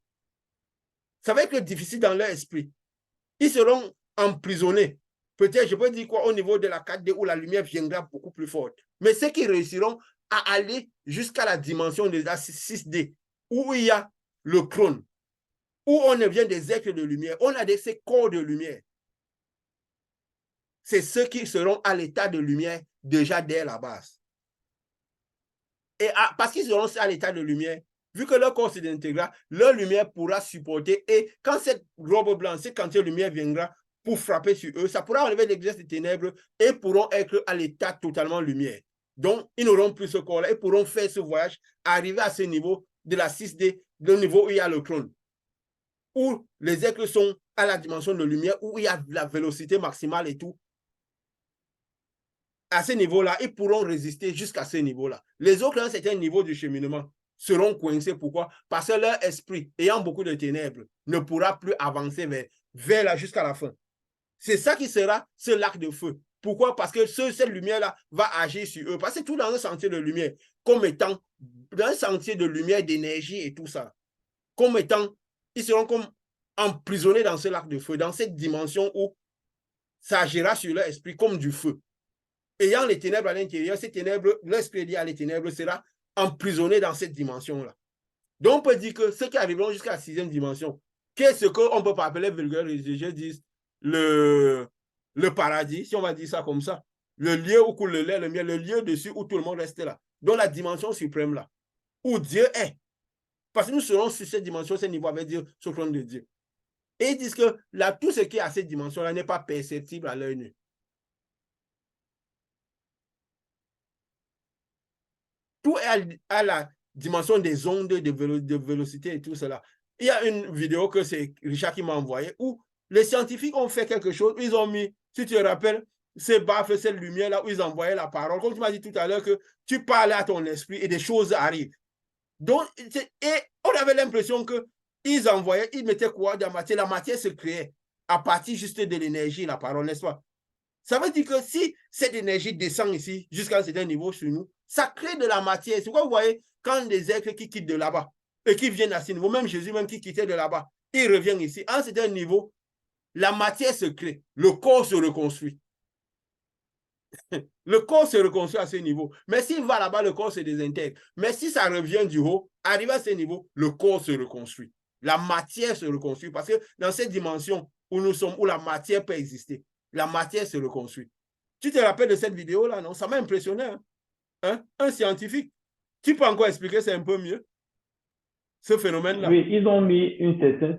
Ça va être difficile dans leur esprit. Ils seront emprisonnés. Peut-être, je peux dire quoi, au niveau de la 4D où la lumière viendra beaucoup plus forte. Mais ceux qui réussiront à aller jusqu'à la dimension de la 6D, où il y a le trône, où on devient des êtres de lumière, on a ces corps de lumière. C'est ceux qui seront à l'état de lumière déjà dès la base. Et parce qu'ils seront à l'état de lumière, vu que leur corps se désintégrera, leur lumière pourra supporter. Et quand cette robe blanche, cette quantité de lumière viendra pour frapper sur eux, ça pourra enlever l'exercice des ténèbres et pourront être à l'état totalement lumière. Donc, ils n'auront plus ce corps-là et pourront faire ce voyage, arriver à ce niveau de la 6D, le niveau où il y a le trône. où les êtres sont à la dimension de lumière, où il y a la vélocité maximale et tout, à ce niveau-là, ils pourront résister jusqu'à ce niveau-là. Les autres, à un certain niveau du cheminement, seront coincés. Pourquoi? Parce que leur esprit, ayant beaucoup de ténèbres, ne pourra plus avancer vers là jusqu'à la fin. C'est ça qui sera ce lac de feu. Pourquoi? Parce que cette lumière-là va agir sur eux. Parce que tout dans un sentier de lumière, comme étant dans un sentier de lumière, d'énergie et tout ça, comme étant, ils seront comme emprisonnés dans ce lac de feu, dans cette dimension où ça agira sur leur esprit comme du feu. Ayant les ténèbres à l'intérieur, ces ténèbres, l'esprit lié à les ténèbres sera emprisonné dans cette dimension-là. Donc, on peut dire que ceux qui arriveront jusqu'à la 6e dimension, qu'est-ce qu'on peut pas appeler vulgaire, je dis, le paradis, si on va dire ça comme ça, le lieu où coule le lait, le miel, le lieu dessus où tout le monde reste là, donc la dimension suprême là, où Dieu est. Parce que nous serons sur cette dimension, ce niveau avec Dieu, sur le trône de Dieu. Et ils disent que là, tout ce qui est à cette dimension-là n'est pas perceptible à l'œil nu. Tout est à la dimension des ondes, de vélocité et tout cela. Il y a une vidéo que c'est Richard qui m'a envoyée où les scientifiques ont fait quelque chose. Ils ont mis, si tu te rappelles, ces baffes, cette lumière-là où ils envoyaient la parole. Comme tu m'as dit tout à l'heure que tu parlais à ton esprit et des choses arrivent. Donc, et on avait l'impression qu'ils envoyaient, ils mettaient quoi dans la matière se créait à partir juste de l'énergie, la parole, n'est-ce pas? Ça veut dire que si cette énergie descend ici jusqu'à un certain niveau sur nous, ça crée de la matière. C'est pourquoi vous voyez, quand des êtres qui quittent de là-bas et qui viennent à ce niveau, même Jésus même qui quittait de là-bas, il revient ici. À un certain niveau, la matière se crée, le corps se reconstruit. Le corps se reconstruit à ce niveau. Mais s'il va là-bas, le corps se désintègre. Mais si ça revient du haut, arrivé à ce niveau, le corps se reconstruit. La matière se reconstruit parce que dans cette dimension où nous sommes, où la matière peut exister, la matière se reconstruit. Tu te rappelles de cette vidéo-là, non? Ça m'a impressionné. Hein? Un scientifique. Tu peux encore expliquer, c'est un peu mieux, ce phénomène-là? Oui, ils ont mis une certaine...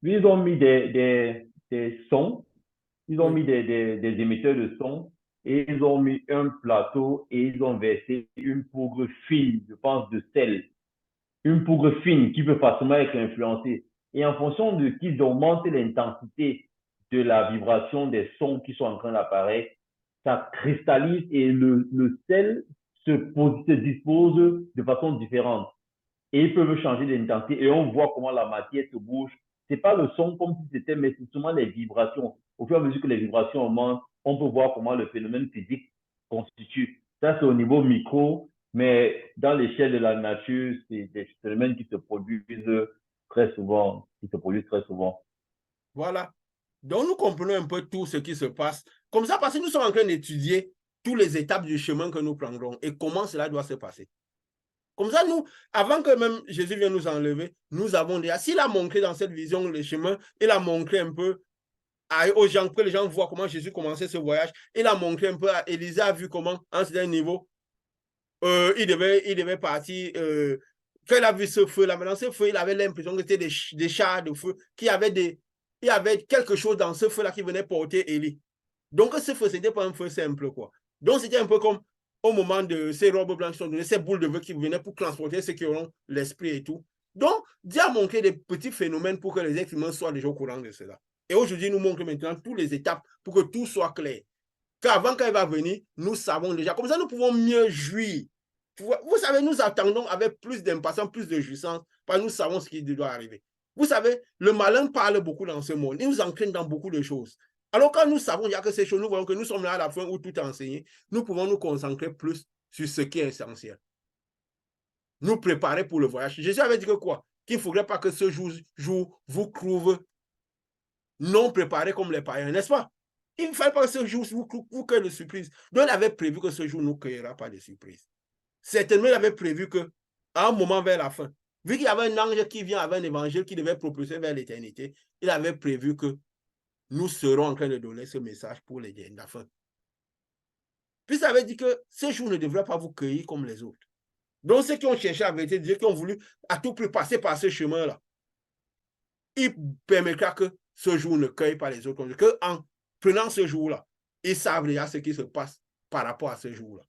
Oui, ils ont mis des sons, ils ont mis des émetteurs de sons et ils ont mis un plateau et ils ont versé une poudre fine, je pense, de sel. Une poudre fine qui peut facilement être influencée. Et en fonction de qu'ils augmentent l'intensité de la vibration des sons qui sont en train d'apparaître, ça cristallise et le sel se dispose de façon différente. Et ils peuvent changer d'intensité et on voit comment la matière se bouge. C'est pas le son comme si c'était, mais c'est seulement les vibrations. Au fur et à mesure que les vibrations augmentent, on peut voir comment le phénomène physique constitue. Ça, c'est au niveau micro, mais dans l'échelle de la nature, c'est des phénomènes qui se produisent très souvent, Voilà. Donc, nous comprenons un peu tout ce qui se passe. Comme ça, parce que nous sommes en train d'étudier toutes les étapes du chemin que nous prendrons et comment cela doit se passer. Comme ça, nous, avant que même Jésus vienne nous enlever, nous avons déjà, s'il a montré dans cette vision le chemin, il a montré un peu aux gens, que les gens voient comment Jésus commençait ce voyage, il a montré un peu, Élisée a vu comment, à un certain niveau, il devait partir, quand il a vu ce feu-là, maintenant ce feu, il avait l'impression que c'était des chars de feu, il y avait quelque chose dans ce feu-là qui venait porter Élie. Donc ce feu, ce n'était pas un feu simple, quoi. Donc c'était un peu comme au moment de ces robes blanches, ces boules de feu qui venaient pour transporter ceux qui auront l'esprit et tout. Donc, Dieu a montré des petits phénomènes pour que les êtres humains soient déjà au courant de cela. Et aujourd'hui, nous montre maintenant toutes les étapes pour que tout soit clair. Qu'avant, quand il va venir, nous savons déjà. Comme ça, nous pouvons mieux jouir. Vous savez, nous attendons avec plus d'impatience, plus de jouissance, parce que nous savons ce qui doit arriver. Vous savez, le malin parle beaucoup dans ce monde. Il nous entraîne dans beaucoup de choses. Alors, quand nous savons déjà que ces choses, nous voyons que nous sommes là à la fin où tout est enseigné, nous pouvons nous concentrer plus sur ce qui est essentiel. Nous préparer pour le voyage. Jésus avait dit que quoi? Qu'il ne faudrait pas que ce jour vous trouve non préparé comme les païens, n'est-ce pas? Il ne fallait pas que ce jour vous cueille de surprise. Donc, il avait prévu que ce jour ne nous cueillera pas de surprise. Certainement, il avait prévu qu'à un moment vers la fin, vu qu'il y avait un ange qui vient avec un évangile qui devait propulser vers l'éternité, il avait prévu que nous serons en train de donner ce message pour la fin. Puis ça avait dit que ce jour ne devrait pas vous cueillir comme les autres. Donc, ceux qui ont cherché la vérité de Dieu, qui ont voulu à tout prix passer par ce chemin-là, il permettra que ce jour ne cueille pas les autres. Qu'en prenant ce jour-là, ils savent déjà ce qui se passe par rapport à ce jour-là.